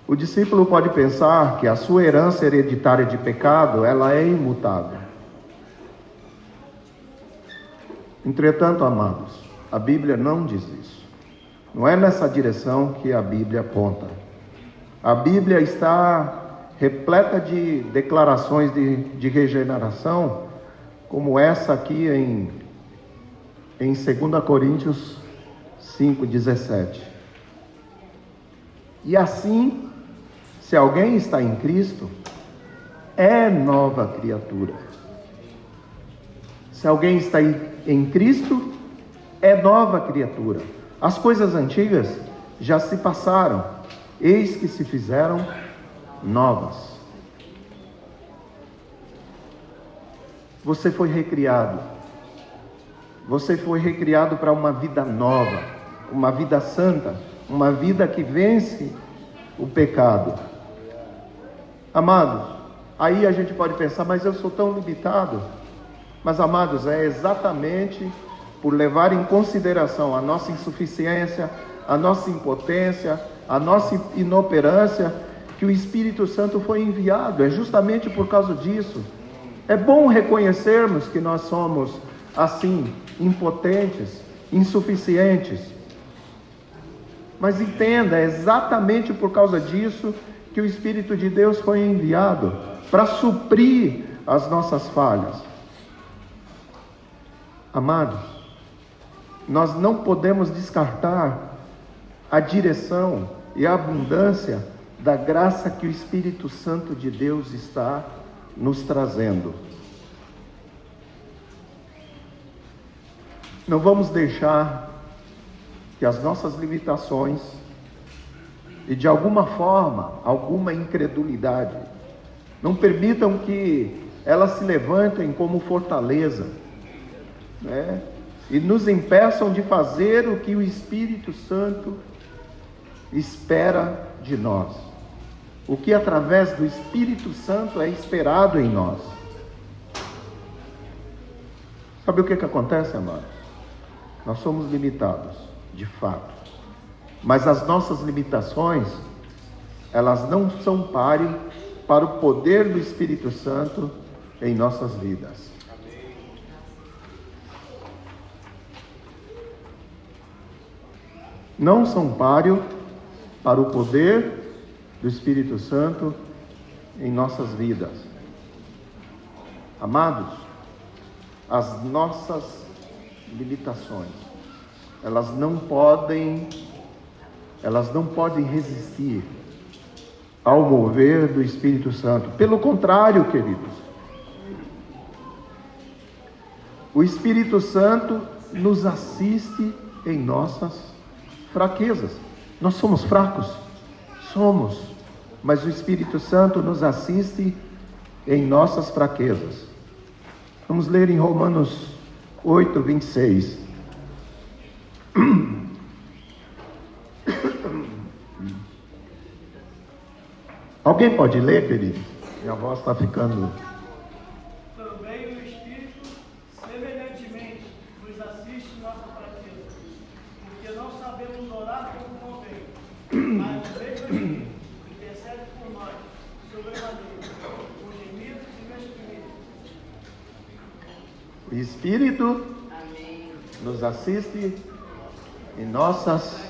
O discípulo pode pensar que a sua herança hereditária de pecado, ela é imutável. Entretanto, amados, a Bíblia não diz isso. Não é nessa direção que a Bíblia aponta. A Bíblia está repleta de declarações de regeneração, como essa aqui em 2 Coríntios 5:17. E assim, se alguém está em Cristo, é nova criatura. Se alguém está em Cristo, é nova criatura. As coisas antigas já se passaram, eis que se fizeram novas. Você foi recriado. Você foi recriado para uma vida nova, uma vida santa, uma vida que vence o pecado. Amados, aí a gente pode pensar, mas eu sou tão limitado. Mas, amados, é exatamente por levar em consideração a nossa insuficiência, a nossa impotência, a nossa inoperância, que o Espírito Santo foi enviado. É justamente por causa disso. É bom reconhecermos que nós somos assim, impotentes, insuficientes. Mas entenda, é exatamente por causa disso que o Espírito de Deus foi enviado, para suprir as nossas falhas. Amados, nós não podemos descartar a direção e a abundância da graça que o Espírito Santo de Deus está nos trazendo. Não vamos deixar que as nossas limitações e de alguma forma, alguma incredulidade, não permitam que elas se levantem como fortaleza, né? E nos impeçam de fazer o que o Espírito Santo espera de nós. O que através do Espírito Santo é esperado em nós. Sabe o que acontece, amados? Nós somos limitados, de fato. Mas as nossas limitações, elas não são páreo para o poder do Espírito Santo em nossas vidas. Não são páreo para o poder do Espírito Santo em nossas vidas. Amados, as nossas limitações, elas não podem resistir ao mover do Espírito Santo. Pelo contrário, queridos, o Espírito Santo nos assiste em nossas fraquezas. Nós somos fracos? Somos, mas o Espírito Santo nos assiste em nossas fraquezas. Vamos ler em Romanos 8, 26. Alguém pode ler, querido? Minha voz está ficando... Também o Espírito, semelhantemente, nos assiste em nossa fraqueza, porque não sabemos orar como convém, mas o mesmo Espírito intercede por nós, sobremaneira, com gemidos inexprimíveis. O Espírito nos assiste em nossas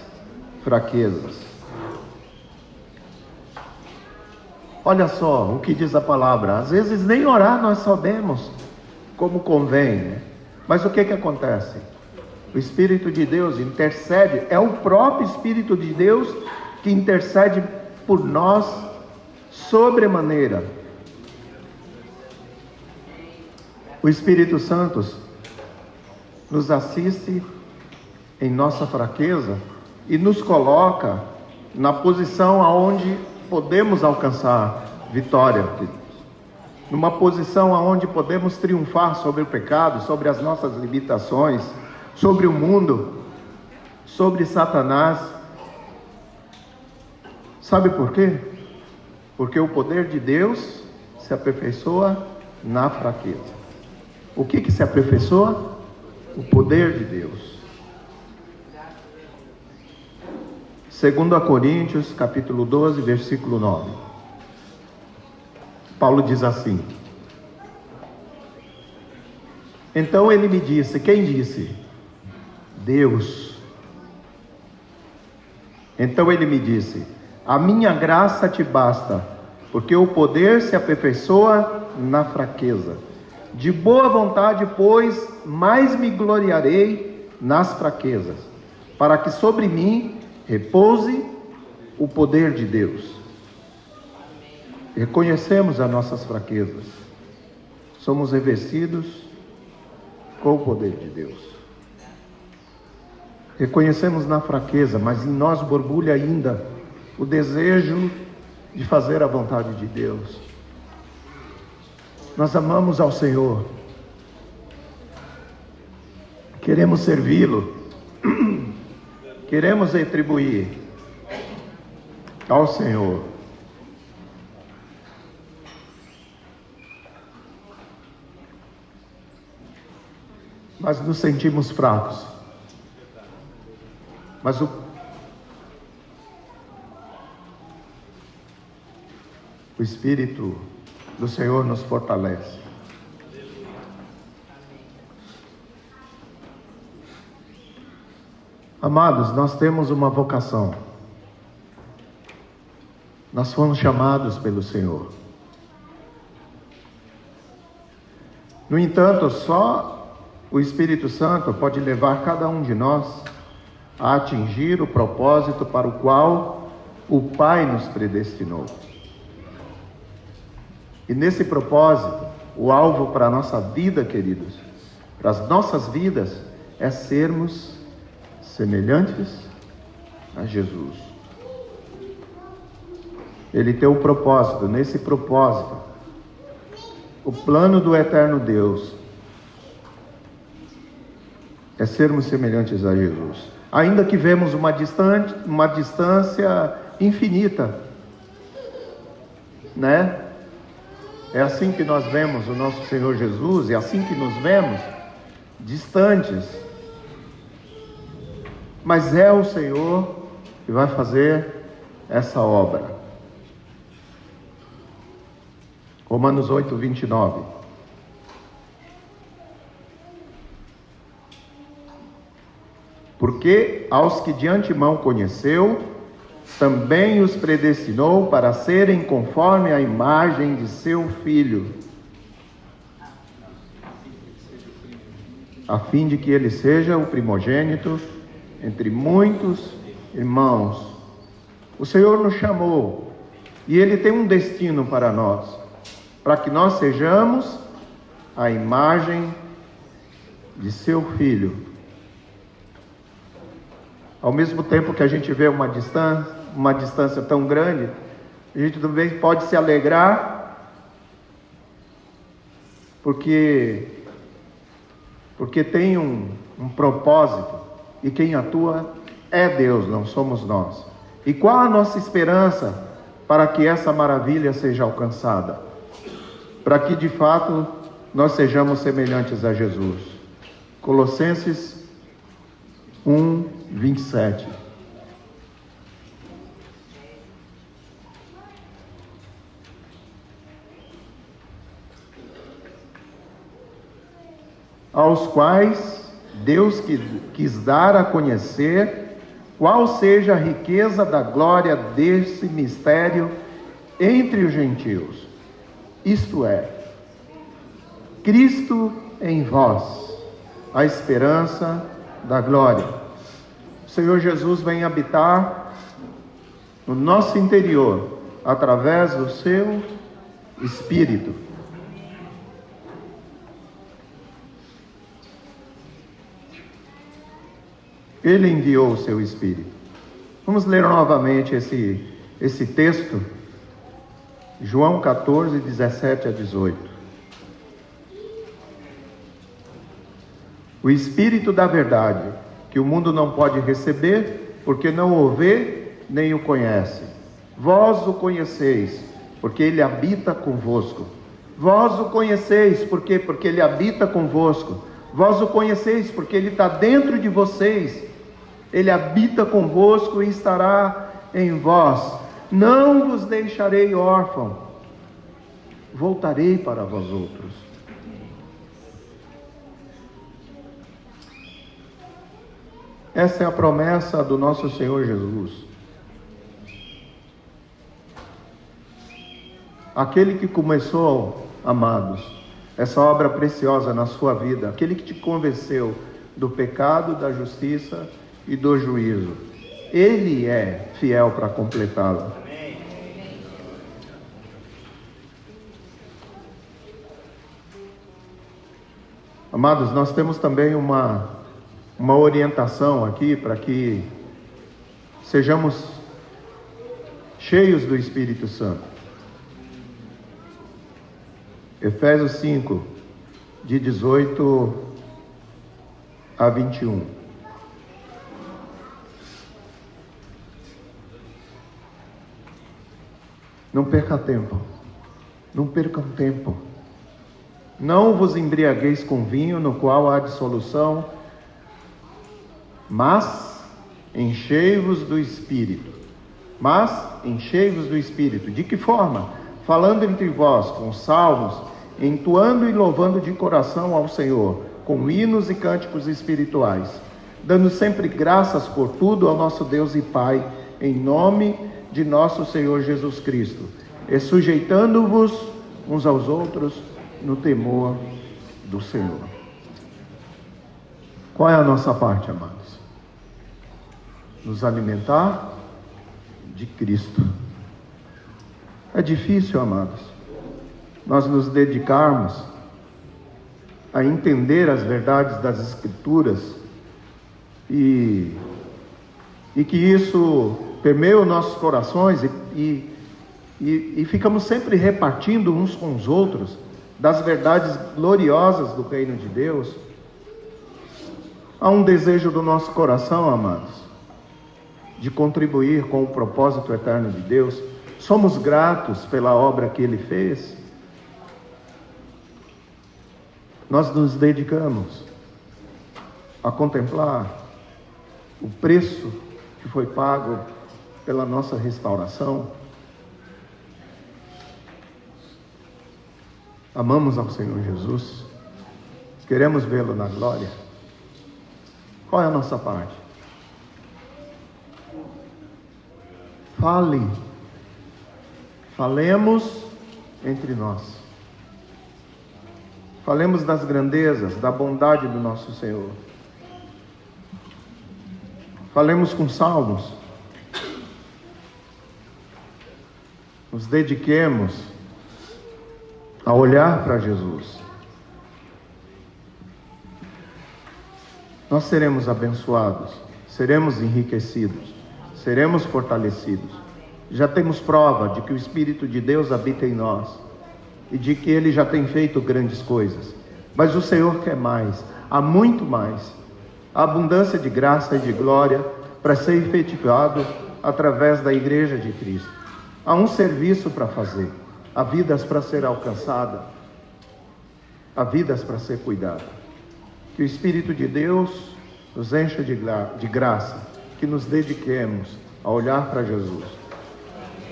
fraquezas. Olha só o que diz a palavra. Às vezes nem orar nós sabemos como convém, né? Mas o que acontece? O Espírito de Deus intercede. É o próprio Espírito de Deus que intercede por nós sobremaneira. O Espírito Santo nos assiste em nossa fraqueza e nos coloca na posição aonde podemos alcançar vitória, queridos. Numa posição aonde podemos triunfar sobre o pecado, sobre as nossas limitações, sobre o mundo, sobre Satanás. Sabe por quê? Porque o poder de Deus se aperfeiçoa na fraqueza. O que se aperfeiçoa? O poder de Deus. 2 Coríntios, capítulo 12, versículo 9. Paulo diz assim: então ele me disse, quem disse? Deus. Então ele me disse: a minha graça te basta, porque o poder se aperfeiçoa na fraqueza. De boa vontade, pois, mais me gloriarei nas fraquezas, para que sobre mim repouse o poder de Deus. Reconhecemos as nossas fraquezas. Somos revestidos com o poder de Deus. Reconhecemos na fraqueza, mas em nós borbulha ainda o desejo de fazer a vontade de Deus. Nós amamos ao Senhor. Queremos servi-lo. Queremos retribuir ao Senhor. Mas nos sentimos fracos. Mas o Espírito do Senhor nos fortalece. Amados, nós temos uma vocação. Nós fomos chamados pelo Senhor. No entanto, só o Espírito Santo pode levar cada um de nós a atingir o propósito para o qual o Pai nos predestinou. E nesse propósito, o alvo para a nossa vida, queridos, para as nossas vidas, é sermos semelhantes a Jesus. Ele tem um propósito. Nesse propósito, o plano do eterno Deus é sermos semelhantes a Jesus. Ainda que vemos uma distância infinita, né? É assim que nós vemos o nosso Senhor Jesus, é assim que nos vemos, distantes. Mas é o Senhor que vai fazer essa obra. Romanos 8, 29. Porque aos que de antemão conheceu, também os predestinou para serem conforme a imagem de seu Filho, a fim de que ele seja o primogênito entre muitos irmãos. O Senhor nos chamou e Ele tem um destino para nós, para que nós sejamos a imagem de seu Filho. Ao mesmo tempo que a gente vê uma distância tão grande, a gente também pode se alegrar, porque tem um propósito, e quem atua é Deus, não somos nós. E qual a nossa esperança para que essa maravilha seja alcançada? Para que de fato nós sejamos semelhantes a Jesus. Colossenses 1, 27. Aos quais Deus quis dar a conhecer qual seja a riqueza da glória desse mistério entre os gentios, isto é, Cristo em vós, a esperança da glória. O Senhor Jesus vem habitar no nosso interior, através do seu Espírito. Ele enviou o seu Espírito. Vamos ler novamente esse texto, João 14, 17 a 18. O Espírito da verdade, que o mundo não pode receber, porque não o vê nem o conhece. Vós o conheceis, porque ele habita convosco. Vós o conheceis, porque ele habita convosco. Vós o conheceis, porque ele está dentro de vocês. Ele habita convosco e estará em vós. Não vos deixarei órfão, voltarei para vós outros. Essa é a promessa do nosso Senhor Jesus. Aquele que começou, amados, essa obra preciosa na sua vida, aquele que te convenceu do pecado, da justiça e do juízo, Ele é fiel para completá-la. Amados, nós temos também uma orientação aqui para que sejamos cheios do Espírito Santo. Efésios 5, de 18 a 21. Não perca tempo, não percam tempo. Não vos embriagueis com vinho, no qual há dissolução, mas enchei-vos do Espírito. De que forma? Falando entre vós com salmos, entoando e louvando de coração ao Senhor, com hinos e cânticos espirituais, dando sempre graças por tudo ao nosso Deus e Pai, em nome de nosso Senhor Jesus Cristo, e sujeitando-vos uns aos outros no temor do Senhor. Qual é a nossa parte, amados? Nos alimentar de Cristo. É difícil, amados. nós nos dedicarmos a entender as verdades das Escrituras e que isso permeie os nossos corações e ficamos sempre repartindo uns com os outros das verdades gloriosas do reino de Deus. Há um desejo do nosso coração, amados, de contribuir com o propósito eterno de Deus. Somos gratos pela obra que Ele fez. Nós nos dedicamos a contemplar o preço que foi pago pela nossa restauração. Amamos ao Senhor Jesus, queremos vê-lo na glória. Qual é a nossa parte? Falemos entre nós. Falemos das grandezas, da bondade do nosso Senhor. Falemos com salmos. Nos dediquemos a olhar para Jesus. Nós seremos abençoados, seremos enriquecidos, seremos fortalecidos. Já temos prova de que o Espírito de Deus habita em nós e de que Ele já tem feito grandes coisas. Mas o Senhor quer mais, há muito mais. A abundância de graça e de glória para ser efetivado através da Igreja de Cristo. Há um serviço para fazer, há vidas para ser alcançadas, há vidas para ser cuidadas. Que o Espírito de Deus nos encha de graça, que nos dediquemos a olhar para Jesus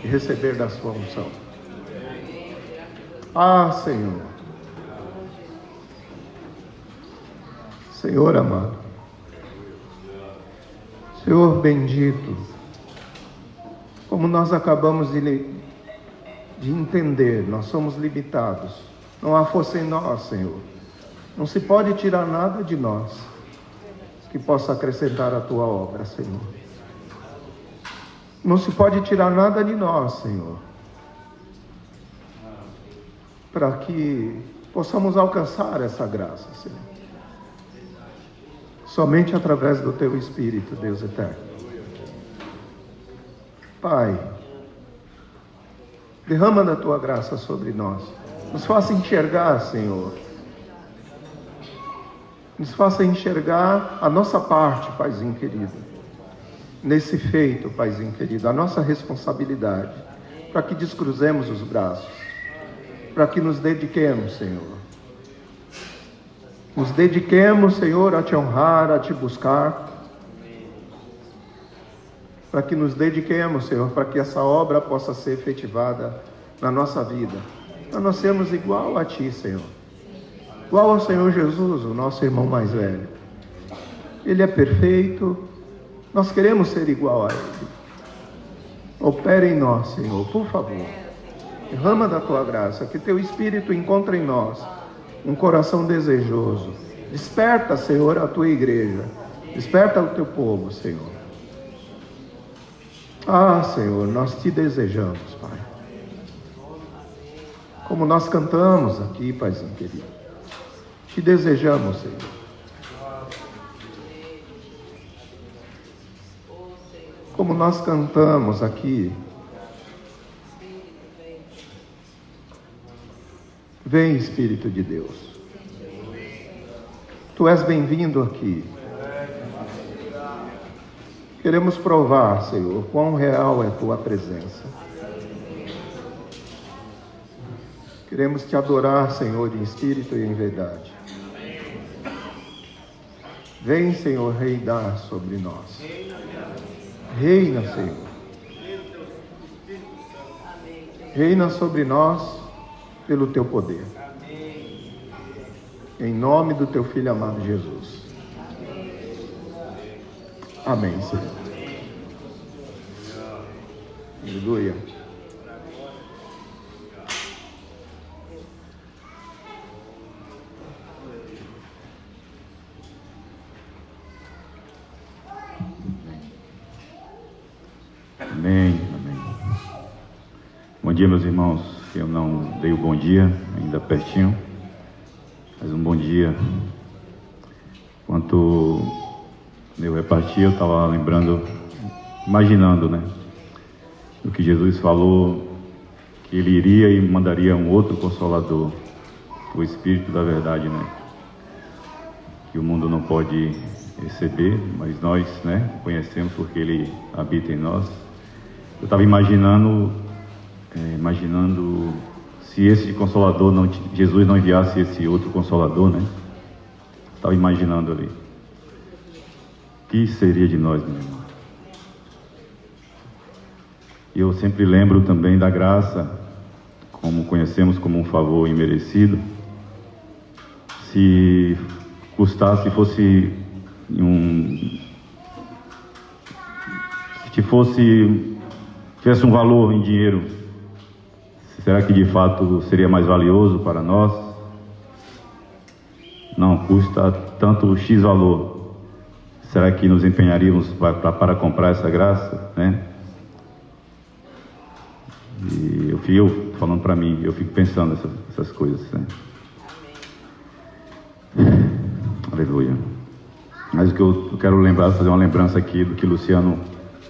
e receber da sua unção. Ah, Senhor, Senhor amado, Senhor bendito, como nós acabamos de entender, nós somos limitados, não há força em nós, Senhor, não se pode tirar nada de nós que possa acrescentar a tua obra, Senhor. Não se pode tirar nada de nós, Senhor, para que possamos alcançar essa graça, Senhor. Somente através do Teu Espírito, Deus eterno. Pai, derrama da Tua graça sobre nós. Nos faça enxergar, Senhor. Nos faça enxergar a nossa parte, Paizinho querido. Nesse feito, Paizinho querido, a nossa responsabilidade, para que descruzemos os braços, para que nos dediquemos, Senhor. Nos dediquemos, Senhor, a Te honrar, a Te buscar, para que nos dediquemos, Senhor, para que essa obra possa ser efetivada na nossa vida, para nós sermos igual a Ti, Senhor, igual ao Senhor Jesus, o nosso irmão mais velho. Ele é perfeito, nós queremos ser igual a Ele. Opera em nós, Senhor, por favor. Derrama da Tua graça, que Teu Espírito encontre em nós um coração desejoso. Desperta, Senhor, a Tua igreja. Desperta o Teu povo, Senhor. Ah, Senhor, nós Te desejamos, Pai. Como nós cantamos aqui, Paizinho querido. Te desejamos, Senhor. Como nós cantamos aqui. Vem, Espírito de Deus. Tu és bem-vindo aqui. Queremos provar, Senhor, quão real é a Tua presença. Queremos Te adorar, Senhor, em espírito e em verdade. Vem, Senhor, reinar sobre nós. Reina, Senhor. Reina sobre nós pelo Teu poder. Em nome do Teu Filho amado Jesus. Amém, Senhor. Aleluia. Amém, amém. Bom dia. dia, meus irmãos. Eu não dei o bom dia, ainda pertinho, mas um bom dia. Enquanto eu reparti, eu estava lembrando, imaginando, né, o que Jesus falou, que Ele iria e mandaria um outro Consolador, o Espírito da Verdade, né, que o mundo não pode receber, mas nós, né, conhecemos porque Ele habita em nós. Eu estava imaginando se esse Consolador, Jesus não enviasse esse outro Consolador, né? Estava imaginando ali. O que seria de nós, meu irmão? E eu sempre lembro também da graça, como conhecemos como um favor imerecido. Se custasse, tivesse um valor em dinheiro, será que de fato seria mais valioso para nós? Não, custa tanto X valor. Será que nos empenharíamos para comprar essa graça, né? E eu falando para mim, eu fico pensando essas coisas, né? Aleluia. Mas o que eu quero lembrar, fazer uma lembrança aqui do que Luciano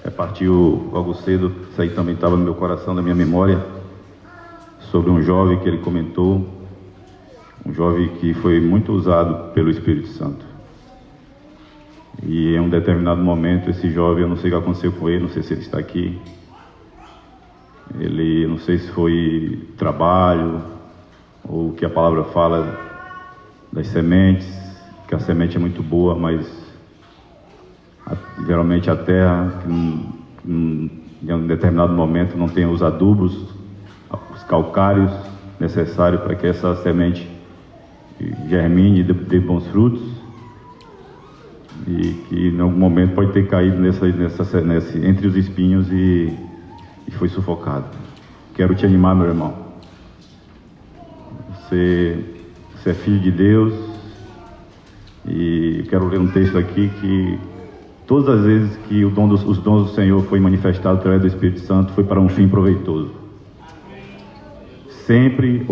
repartiu logo cedo, isso aí também estava no meu coração, na minha memória, sobre um jovem que ele comentou, um jovem que foi muito usado pelo Espírito Santo. E em um determinado momento, esse jovem, eu não sei o que aconteceu com ele, não sei se ele está aqui, ele, não sei se foi trabalho, ou o que a palavra fala das sementes, que a semente é muito boa, mas geralmente a terra, em um determinado momento, não tem os adubos, os calcários necessários para que essa semente germine e dê bons frutos, e que em algum momento pode ter caído entre os espinhos e foi sufocado. Quero te animar, meu irmão. Você é filho de Deus, e quero ler um texto aqui que todas as vezes que os dons do Senhor foi manifestado através do Espírito Santo, foi para um fim proveitoso. Sempre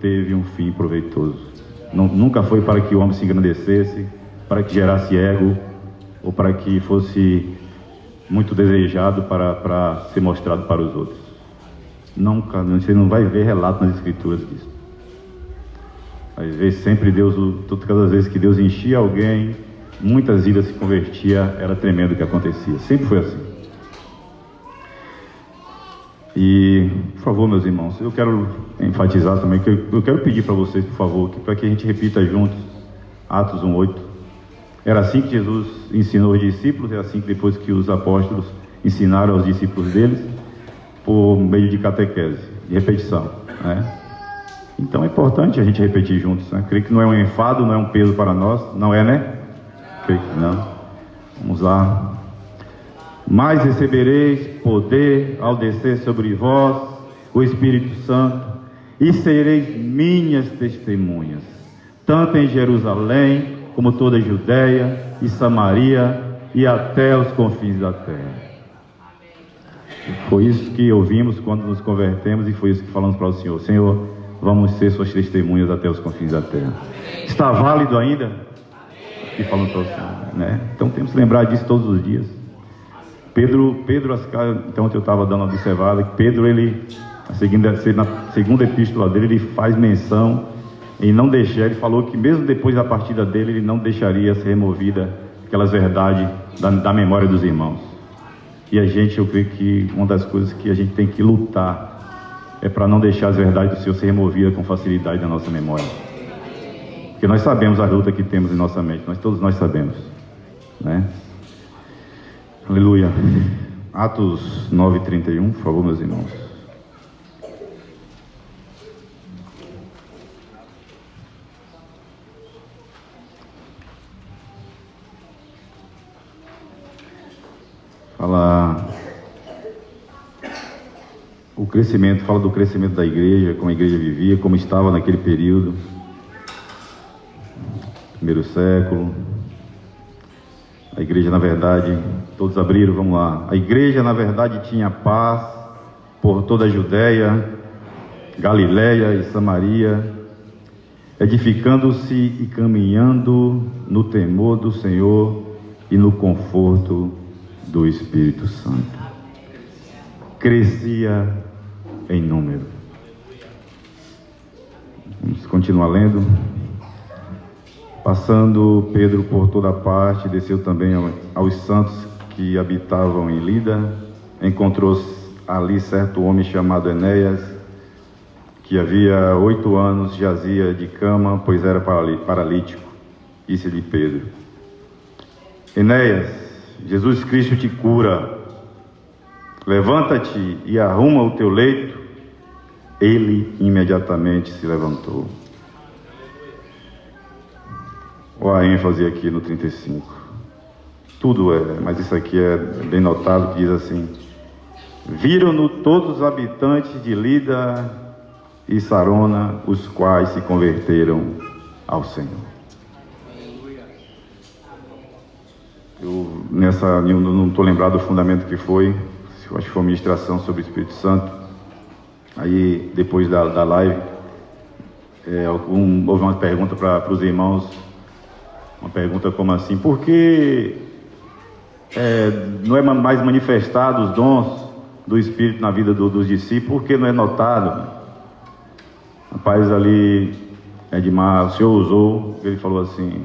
teve um fim proveitoso. Nunca foi para que o homem se engrandecesse, para que gerasse ego, ou para que fosse muito desejado para ser mostrado para os outros. Nunca, você não vai ver relato nas Escrituras disso. Vai ver sempre Deus, todas as vezes que Deus enchia alguém, muitas vidas se convertia, era tremendo o que acontecia. Sempre foi assim. E, por favor, meus irmãos, eu quero enfatizar também, eu quero pedir para vocês, por favor, para que a gente repita juntos Atos 1:8. Era assim que Jesus ensinou os discípulos, é assim que depois que os apóstolos ensinaram aos discípulos deles, por meio de catequese, de repetição, né? Então é importante a gente repetir juntos, né? Creio que não é um enfado, não é um peso para nós, não é, né? Creio que não. Vamos lá. Mas recebereis poder ao descer sobre vós o Espírito Santo, e sereis minhas testemunhas, tanto em Jerusalém, como toda a Judeia e Samaria, e até os confins da terra. Foi isso que ouvimos quando nos convertemos, e foi isso que falamos para o Senhor. Senhor, vamos ser suas testemunhas até os confins da terra. Está válido ainda? E falando para o Senhor, né? Então temos que lembrar disso todos os dias. Pedro, então eu estava dando uma observada, que Pedro, na segunda epístola dele, ele faz menção em não deixar, ele falou que mesmo depois da partida dele, ele não deixaria ser removida aquelas verdades da memória dos irmãos. E eu creio que uma das coisas que a gente tem que lutar é para não deixar as verdades do Senhor ser removidas com facilidade da nossa memória. Porque nós sabemos a luta que temos em nossa mente, todos nós sabemos, né? Aleluia. Atos 9:31, por favor, meus irmãos. Fala do crescimento da igreja, como a igreja vivia, como estava naquele período, primeiro século. A igreja, na verdade, todos abriram, vamos lá. A igreja, na verdade, tinha paz por toda a Judéia, Galiléia e Samaria, edificando-se e caminhando no temor do Senhor e no conforto do Espírito Santo. Crescia em número. Vamos continuar lendo. Passando Pedro por toda parte, desceu também aos santos que habitavam em Lida. Encontrou ali certo homem chamado Enéas, que havia 8 anos jazia de cama, pois era paralítico. Disse-lhe Pedro: Enéas, Jesus Cristo te cura. Levanta-te e arruma o teu leito. Ele imediatamente se levantou. Olha a ênfase aqui no 35. Tudo mas isso aqui é bem notado, que diz assim: viram-no todos os habitantes de Lida e Sarona, os quais se converteram ao Senhor. Eu não estou lembrado do fundamento que foi, eu acho que foi uma ministração sobre o Espírito Santo. Aí, depois da live, houve uma pergunta para os irmãos, uma pergunta como assim: por que não é mais manifestado os dons do Espírito na vida dos discípulos? Por que não é notado? Rapaz, ali, Edmar, o Senhor usou, ele falou assim: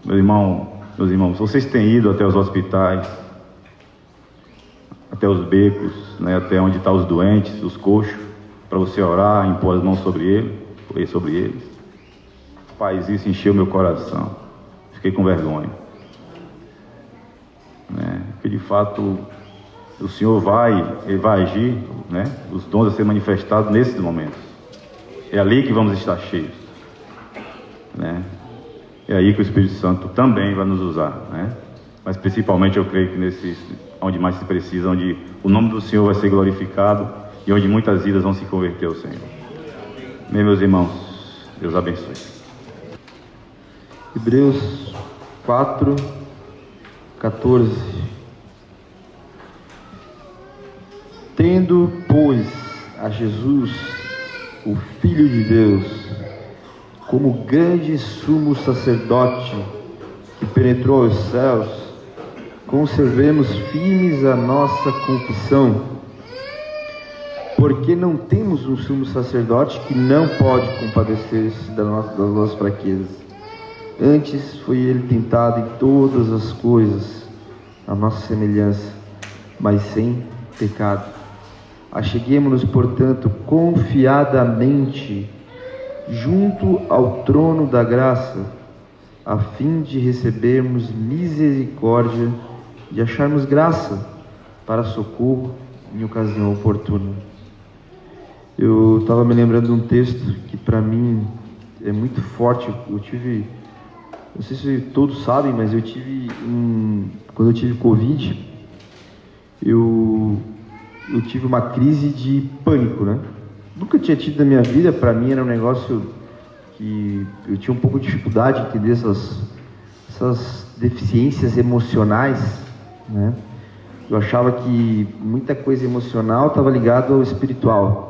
meus irmãos, vocês têm ido até os hospitais, até os becos, né, até onde estão os doentes, os coxos, para você orar, impor as mãos sobre eles. Rapaz, isso encheu meu coração. Fiquei com vergonha, né? Porque de fato o Senhor vai agir, né? Os dons a ser manifestados nesses momentos. É ali que vamos estar cheios, né? É aí que o Espírito Santo também vai nos usar, né? Mas principalmente eu creio que onde mais se precisa, onde o nome do Senhor vai ser glorificado e onde muitas vidas vão se converter ao Senhor. Meus irmãos, Deus abençoe. Hebreus 4:14. Tendo, pois, a Jesus, o Filho de Deus, como grande sumo sacerdote que penetrou os céus, conservemos firmes a nossa confissão, porque não temos um sumo sacerdote que não pode compadecer-se das nossas fraquezas. Antes foi ele tentado em todas as coisas, a nossa semelhança, mas sem pecado. Acheguemo-nos, portanto, confiadamente junto ao trono da graça, a fim de recebermos misericórdia e acharmos graça para socorro em ocasião oportuna. Eu estava me lembrando de um texto que para mim é muito forte. Eu tive, não sei se todos sabem, mas eu tive quando eu tive Covid, eu tive uma crise de pânico, né? Nunca tinha tido na minha vida. Para mim era um negócio que eu tinha um pouco de dificuldade de entender essas deficiências emocionais, né? Eu achava que muita coisa emocional estava ligada ao espiritual.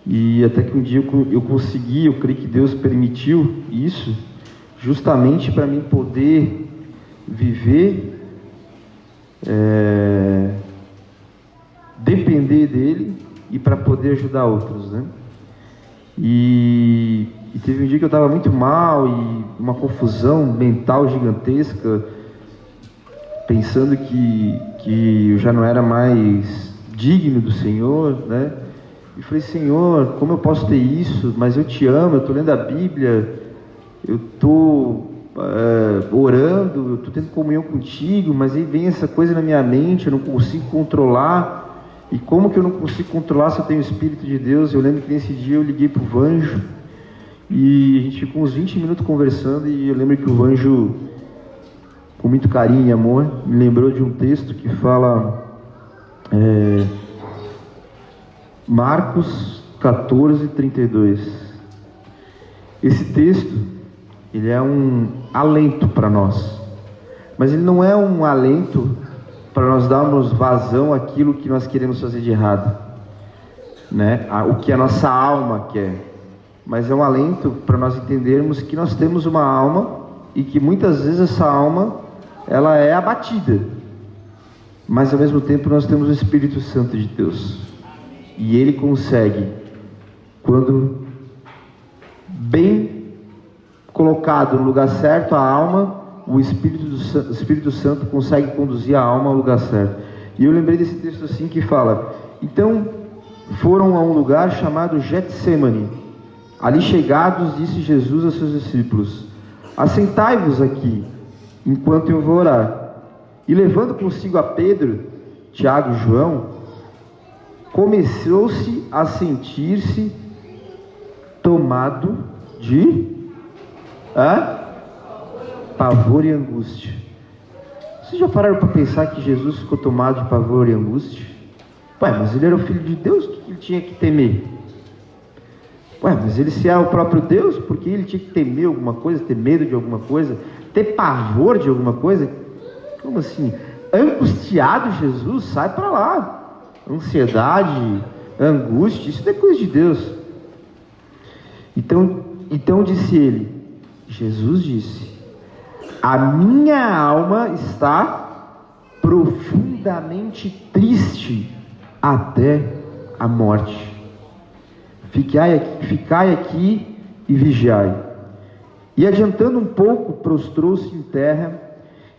E até que um dia eu consegui, eu creio que Deus permitiu isso, justamente para mim poder viver, depender dele e para poder ajudar outros, né? E teve um dia que eu estava muito mal e uma confusão mental gigantesca, pensando que eu já não era mais digno do Senhor, né? E falei: Senhor, como eu posso ter isso? Mas eu te amo, eu estou lendo a Bíblia, eu estou orando, eu estou tendo comunhão contigo, mas aí vem essa coisa na minha mente, eu não consigo controlar. E como que eu não consigo controlar se eu tenho o Espírito de Deus? Eu lembro que nesse dia eu liguei para o Vanjo e a gente ficou uns 20 minutos conversando, e eu lembro que o Vanjo, com muito carinho e amor, me lembrou de um texto que fala Marcos 14:32. Esse texto, ele é um alento para nós, mas ele não é um alento para nós darmos vazão àquilo que nós queremos fazer de errado. né, o que a nossa alma quer, mas é um alento para nós entendermos que nós temos uma alma e que muitas vezes essa alma ela é abatida, mas ao mesmo tempo nós temos o Espírito Santo de Deus, e Ele consegue, quando bem colocado no lugar certo, a alma, o Espírito Santo consegue conduzir a alma ao lugar certo. E eu lembrei desse texto assim que fala: então foram a um lugar chamado Getsemane. Ali chegados, disse Jesus a seus discípulos: assentai-vos aqui, enquanto eu vou orar. E levando consigo a Pedro, Tiago e João, começou-se a sentir-se tomado de pavor e angústia. Vocês já pararam para pensar que Jesus ficou tomado de pavor e angústia? Ué, mas ele era o Filho de Deus, o que ele tinha que temer? Ué, mas ele se é o próprio Deus, por que ele tinha que temer alguma coisa, ter medo de alguma coisa, ter pavor de alguma coisa? Como assim? Angustiado Jesus? Sai para lá. Ansiedade, angústia, isso não é coisa de Deus. Então disse ele, Jesus disse: a minha alma está profundamente triste até a morte. Ficai aqui e vigiai. E adiantando um pouco, prostrou-se em terra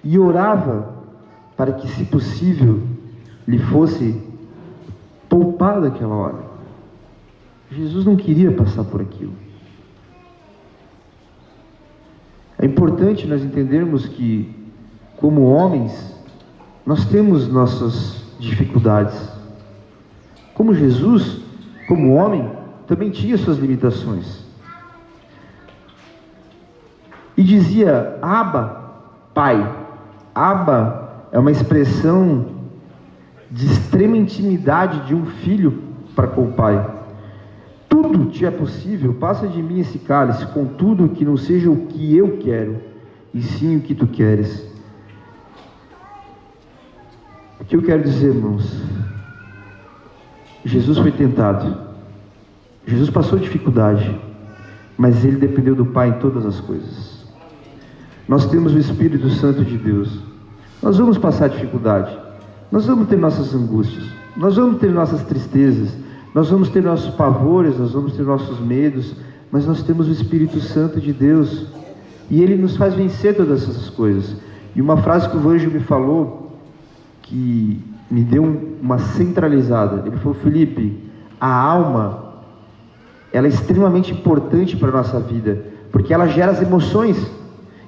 e orava para que, se possível, lhe fosse poupada aquela hora. Jesus não queria passar por aquilo. É importante nós entendermos que, como homens, nós temos nossas dificuldades. Como Jesus, como homem, também tinha suas limitações. E dizia: Abba, Pai. Abba é uma expressão de extrema intimidade de um filho para com o pai. Tudo te é possível, passa de mim esse cálice, contudo que não seja o que eu quero, e sim o que tu queres. O que eu quero dizer, irmãos? Jesus foi tentado, Jesus passou dificuldade, mas ele dependeu do Pai em todas as coisas. Nós temos o Espírito Santo de Deus. Nós vamos passar dificuldade, nós vamos ter nossas angústias, nós vamos ter nossas tristezas, nós vamos ter nossos pavores, nós vamos ter nossos medos, mas nós temos o Espírito Santo de Deus, e Ele nos faz vencer todas essas coisas. E uma frase que o Vanjo me falou, que me deu uma centralizada, ele falou: Felipe, a alma, ela é extremamente importante para a nossa vida, porque ela gera as emoções,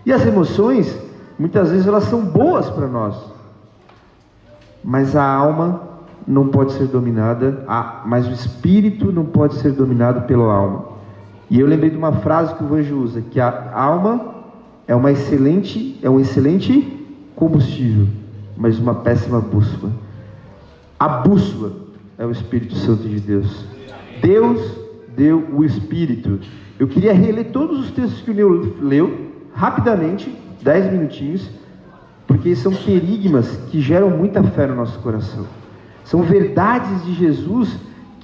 e as emoções, muitas vezes elas são boas para nós, mas a alma não pode ser dominada, mas o espírito não pode ser dominado pela alma. E eu lembrei de uma frase que o Vanjo usa, que a alma é um excelente combustível, mas uma péssima bússola. A bússola é o Espírito Santo de Deus. Deus deu o Espírito. Eu queria reler todos os textos que o Neu leu, rapidamente, 10 minutinhos, porque são querigmas que geram muita fé no nosso coração. São verdades de Jesus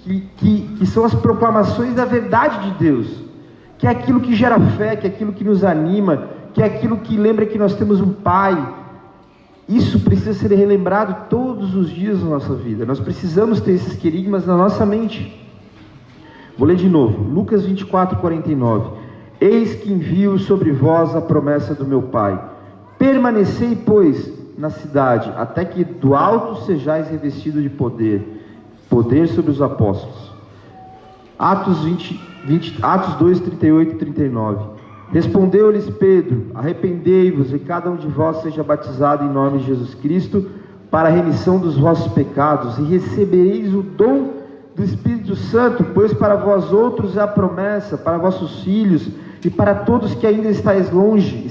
que são as proclamações da verdade de Deus, que é aquilo que gera fé, que é aquilo que nos anima, que é aquilo que lembra que nós temos um Pai. Isso precisa ser relembrado todos os dias na nossa vida. Nós precisamos ter esses querigmas na nossa mente. Vou ler de novo, Lucas 24, 49. Eis que envio sobre vós a promessa do meu Pai. Permanecei, pois, na cidade, até que do alto sejais revestido de poder sobre os apóstolos. Atos 2, 38 e 39. Respondeu-lhes Pedro: arrependei-vos e cada um de vós seja batizado em nome de Jesus Cristo para a remissão dos vossos pecados, e recebereis o dom do Espírito Santo, pois para vós outros é a promessa, para vossos filhos e para todos que ainda estáis longe,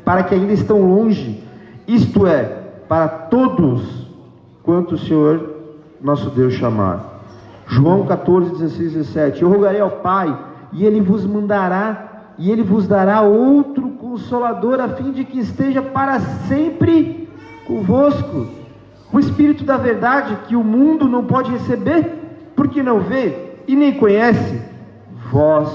para que ainda estão longe, isto é, para todos quanto o Senhor nosso Deus chamar. João 14, 16 e 17. Eu rogarei ao Pai, e Ele vos dará outro Consolador, a fim de que esteja para sempre convosco. O Espírito da verdade, que o mundo não pode receber, porque não vê e nem conhece? Vós,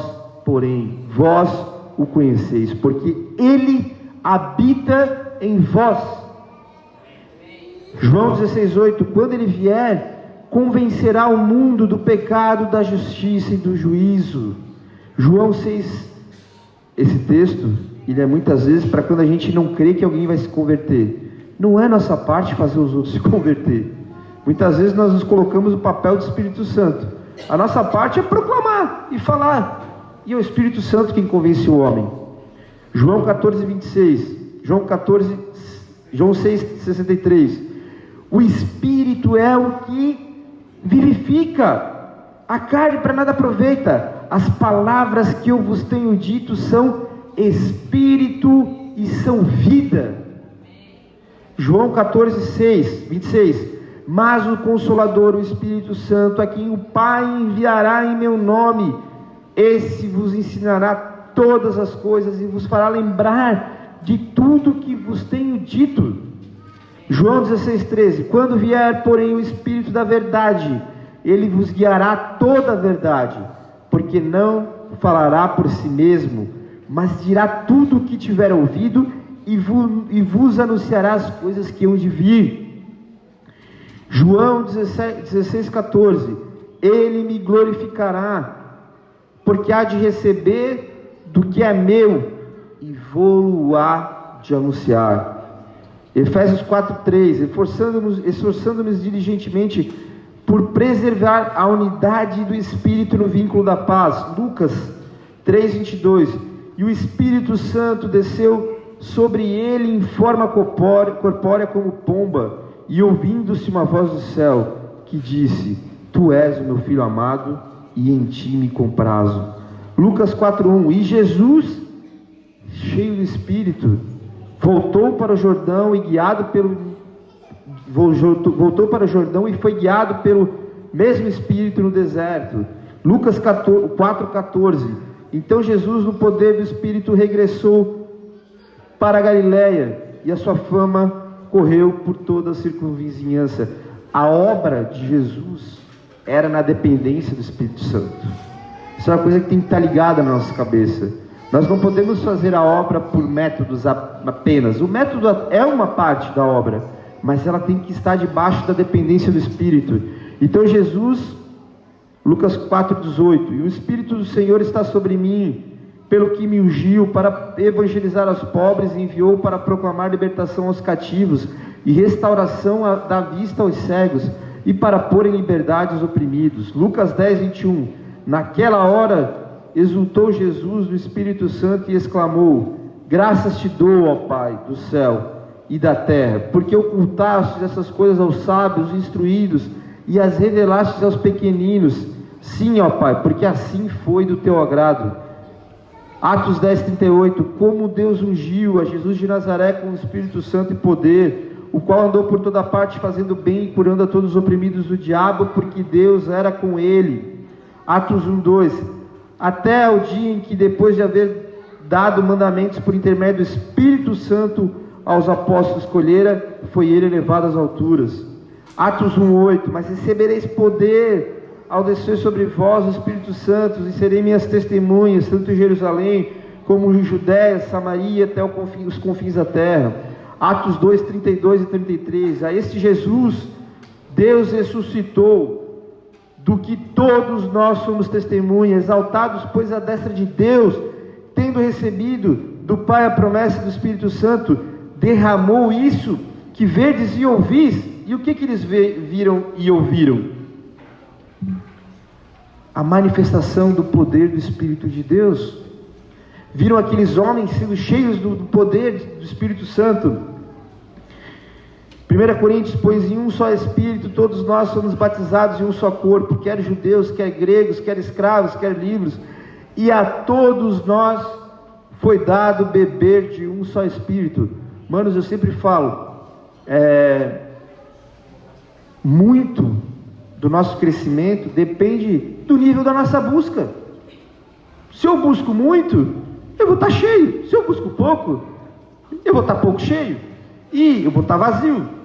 porém, vós o conheceis, porque ele habita em vós. João 16:8, quando ele vier, convencerá o mundo do pecado, da justiça e do juízo. João 6, esse texto, ele é muitas vezes para quando a gente não crê que alguém vai se converter. Não é nossa parte fazer os outros se converter. Muitas vezes nós nos colocamos no papel do Espírito Santo. A nossa parte é proclamar e falar. E é o Espírito Santo quem convence o homem. João 14:26, João 6:63. O Espírito é o que vivifica, a carne para nada aproveita. As palavras que eu vos tenho dito são Espírito e são vida. João 14:26. Mas o Consolador, o Espírito Santo, a quem o Pai enviará em meu nome, esse vos ensinará todas as coisas e vos fará lembrar de tudo que vos tenho dito. João 16:13. Quando vier, porém, o Espírito da verdade, ele vos guiará toda a verdade, porque não falará por si mesmo, mas dirá tudo o que tiver ouvido e vos anunciará as coisas que hão de vir. João 16:14. Ele me glorificará, porque há de receber do que é meu e vou-lo-á de anunciar. Efésios 4:3. Esforçando-nos diligentemente por preservar a unidade do Espírito no vínculo da paz. Lucas 3:22. E o Espírito Santo desceu sobre ele em forma corpórea como pomba, e ouvindo-se uma voz do céu que disse: Tu és o meu filho amado, e em ti me comprazo. Lucas 4:1. E Jesus, cheio do Espírito, voltou para o Jordão e foi guiado pelo mesmo Espírito no deserto. Lucas 4:14. Então Jesus, no poder do Espírito, regressou para a Galileia, e a sua fama correu por toda a circunvizinhança. A obra de Jesus era na dependência do Espírito Santo. Isso é uma coisa que tem que estar ligada na nossa cabeça. Nós não podemos fazer a obra por métodos apenas. O método é uma parte da obra, mas ela tem que estar debaixo da dependência do Espírito. Então Jesus, Lucas 4:18, e o Espírito do Senhor está sobre mim, pelo que me ungiu para evangelizar aos pobres, e enviou para proclamar libertação aos cativos e restauração da vista aos cegos, e para pôr em liberdade os oprimidos. Lucas 10:21. Naquela hora exultou Jesus no Espírito Santo e exclamou: Graças te dou, ó Pai do céu e da terra, porque ocultastes essas coisas aos sábios instruídos e as revelastes aos pequeninos. Sim, ó Pai, porque assim foi do teu agrado. Atos 10:38. Como Deus ungiu a Jesus de Nazaré com o Espírito Santo e poder, o qual andou por toda parte fazendo bem e curando a todos os oprimidos do diabo, porque Deus era com ele. Atos 1:2. Até o dia em que, depois de haver dado mandamentos por intermédio do Espírito Santo aos apóstolos, escolhera, foi ele elevado às alturas. Atos 1:8. Mas recebereis poder ao descer sobre vós o Espírito Santo, e serei minhas testemunhas, tanto em Jerusalém, como em Judéia, Samaria, até os confins da terra. Atos 2:32 e 33. A este Jesus, Deus ressuscitou, do que todos nós somos testemunhas, exaltados, pois, à destra de Deus, tendo recebido do Pai a promessa do Espírito Santo, derramou isso que verdes e ouvis. E o que eles viram e ouviram? A manifestação do poder do Espírito de Deus. Viram aqueles homens sendo cheios do poder do Espírito Santo. 1 Coríntios, pois em um só Espírito todos nós somos batizados em um só corpo, quer judeus, quer gregos, quer escravos, quer livres, e a todos nós foi dado beber de um só Espírito. Manos, eu sempre falo, muito do nosso crescimento depende do nível da nossa busca. Se eu busco muito, eu vou estar cheio. Se eu busco pouco, eu vou estar pouco cheio, e eu vou estar vazio.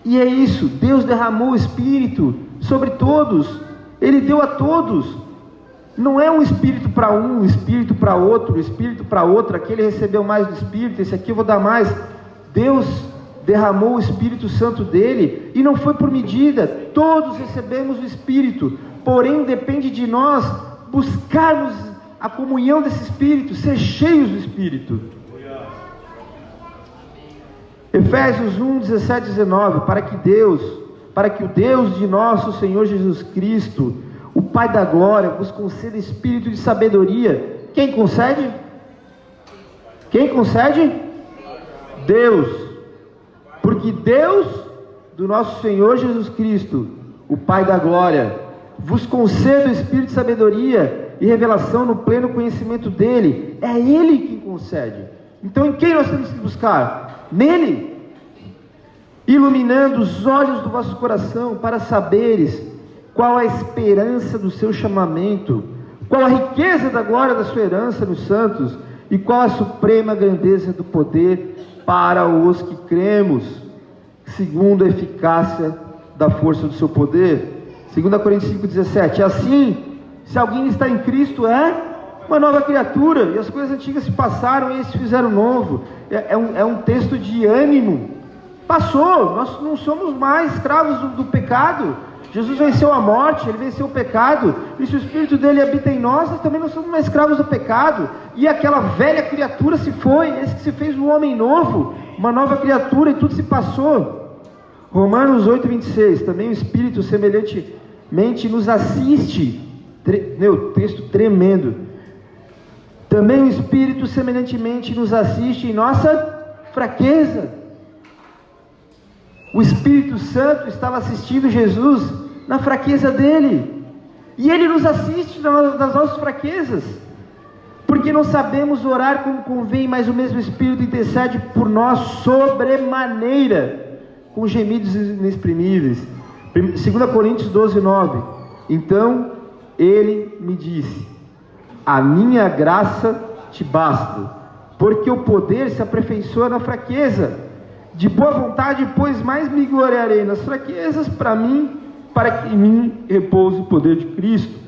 E é isso, Deus derramou o Espírito sobre todos, Ele deu a todos. Não é um espírito para um espírito para outro, espírito para outro. Aquele recebeu mais do Espírito, esse aqui eu vou dar mais. Deus derramou o Espírito Santo dele, e não foi por medida. Todos recebemos o Espírito, porém depende de nós buscarmos a comunhão desse Espírito, ser cheios do Espírito. Efésios 1, 17 e 19, para que o Deus de nosso Senhor Jesus Cristo, o Pai da glória, vos conceda espírito de sabedoria. Quem concede? Quem concede? Deus. Porque Deus do nosso Senhor Jesus Cristo, o Pai da glória, vos conceda o espírito de sabedoria e revelação no pleno conhecimento dele. É Ele quem concede. Então em quem nós temos que buscar? Nele. Iluminando os olhos do vosso coração, para saberes qual a esperança do seu chamamento, qual a riqueza da glória da sua herança nos santos, e qual a suprema grandeza do poder para os que cremos, segundo a eficácia da força do seu poder. 2 Coríntios 5,17. Assim, se alguém está em Cristo, é uma nova criatura, e as coisas antigas se passaram e eles se fizeram novo. É um texto de ânimo. Passou, nós não somos mais escravos do pecado. Jesus venceu a morte, Ele venceu o pecado, e se o Espírito dele habita em nós, nós também não somos mais escravos do pecado, e aquela velha criatura se foi, esse que se fez um homem novo, uma nova criatura, e tudo se passou. Romanos 8, 26, também o Espírito semelhantemente nos assiste, texto tremendo, também o Espírito semelhantemente nos assiste em nossa fraqueza. O Espírito Santo estava assistindo Jesus na fraqueza dele, e Ele nos assiste nas nossas fraquezas, porque não sabemos orar como convém, mas o mesmo Espírito intercede por nós sobremaneira, com gemidos inexprimíveis. 2 Coríntios 12, 9. Então Ele me disse: a minha graça te basta, porque o poder se aperfeiçoa na fraqueza. De boa vontade, pois mais me gloriarei nas fraquezas, para que em mim repouse o poder de Cristo.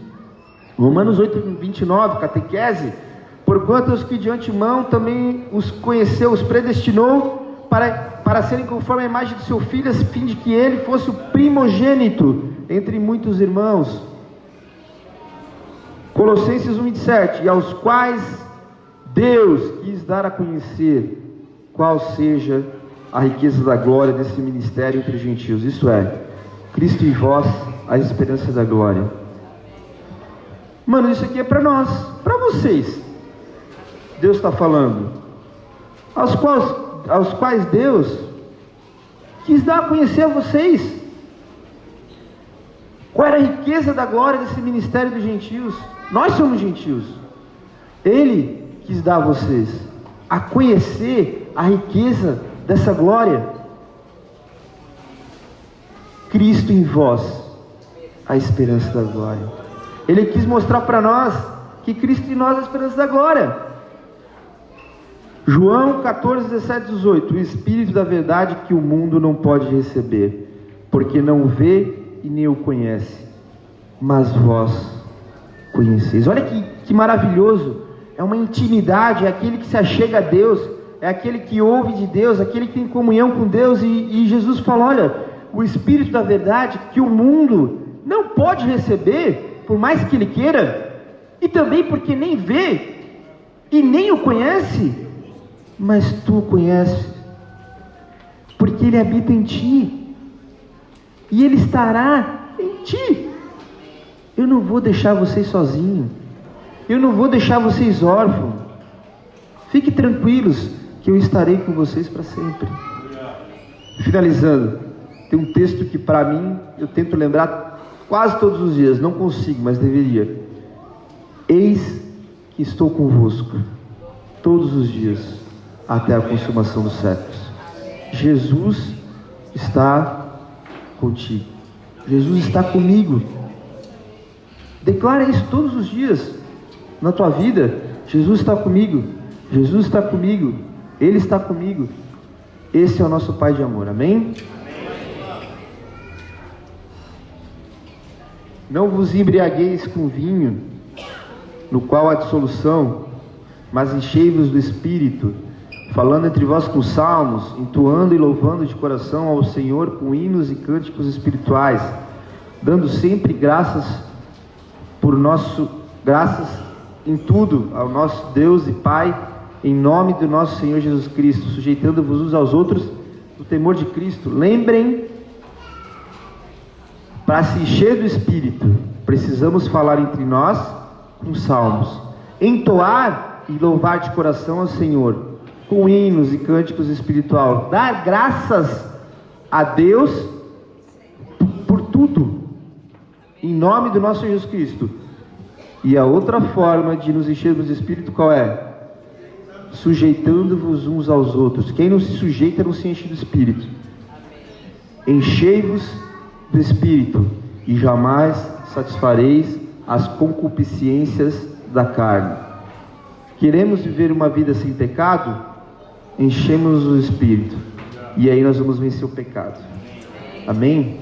Romanos 8, 29, catequese. Porquanto os que de antemão também os conheceu, os predestinou para serem conforme a imagem de seu Filho, a fim de que ele fosse o primogênito entre muitos irmãos. Colossenses 1, 27. E aos quais Deus quis dar a conhecer qual seja a riqueza da glória desse ministério entre os gentios, isso é, Cristo em vós, a esperança da glória. Mano, isso aqui é para nós, para vocês. Deus está falando, aos quais Deus quis dar a conhecer a vocês qual era a riqueza da glória desse ministério dos gentios. Nós somos gentios. Ele quis dar a vocês a conhecer a riqueza dessa glória. Cristo em vós, a esperança da glória. Ele quis mostrar para nós que Cristo em nós é a esperança da glória. João 14, 17, 18. O Espírito da verdade que o mundo não pode receber, porque não o vê e nem o conhece, mas vós conheceis. Olha que maravilhoso. É uma intimidade, é aquele que se achega a Deus, é aquele que ouve de Deus, aquele que tem comunhão com Deus, e Jesus fala, olha, o Espírito da verdade que o mundo não pode receber, por mais que ele queira, e também porque nem vê, e nem o conhece, mas tu o conheces, porque ele habita em ti, e ele estará em ti. Eu não vou deixar vocês sozinhos, eu não vou deixar vocês órfãos, fiquem tranquilos, que eu estarei com vocês para sempre. Finalizando, tem um texto que para mim, eu tento lembrar quase todos os dias, não consigo, mas deveria. Eis que estou convosco, todos os dias, até a consumação dos séculos. Jesus está contigo, Jesus está comigo. Declara isso todos os dias, na tua vida. Jesus está comigo, Jesus está comigo, Ele está comigo. Esse é o nosso Pai de amor, amém? Não vos embriagueis com vinho, no qual há dissolução, mas enchei-vos do Espírito, falando entre vós com salmos, entoando e louvando de coração ao Senhor com hinos e cânticos espirituais, dando sempre graças em tudo ao nosso Deus e Pai, em nome do nosso Senhor Jesus Cristo, sujeitando-vos uns aos outros no temor de Cristo. Lembrem, para se encher do Espírito, precisamos falar entre nós com salmos, entoar e louvar de coração ao Senhor, com hinos e cânticos espirituais, dar graças a Deus por tudo, em nome do nosso Jesus Cristo. E a outra forma de nos enchermos do Espírito qual é? Sujeitando-vos uns aos outros. Quem não se sujeita não se enche do Espírito. Enchei-vos do Espírito e jamais satisfareis as concupiscências da carne. Queremos viver uma vida sem pecado? Enchemos-nos do Espírito e aí nós vamos vencer o pecado. Amém?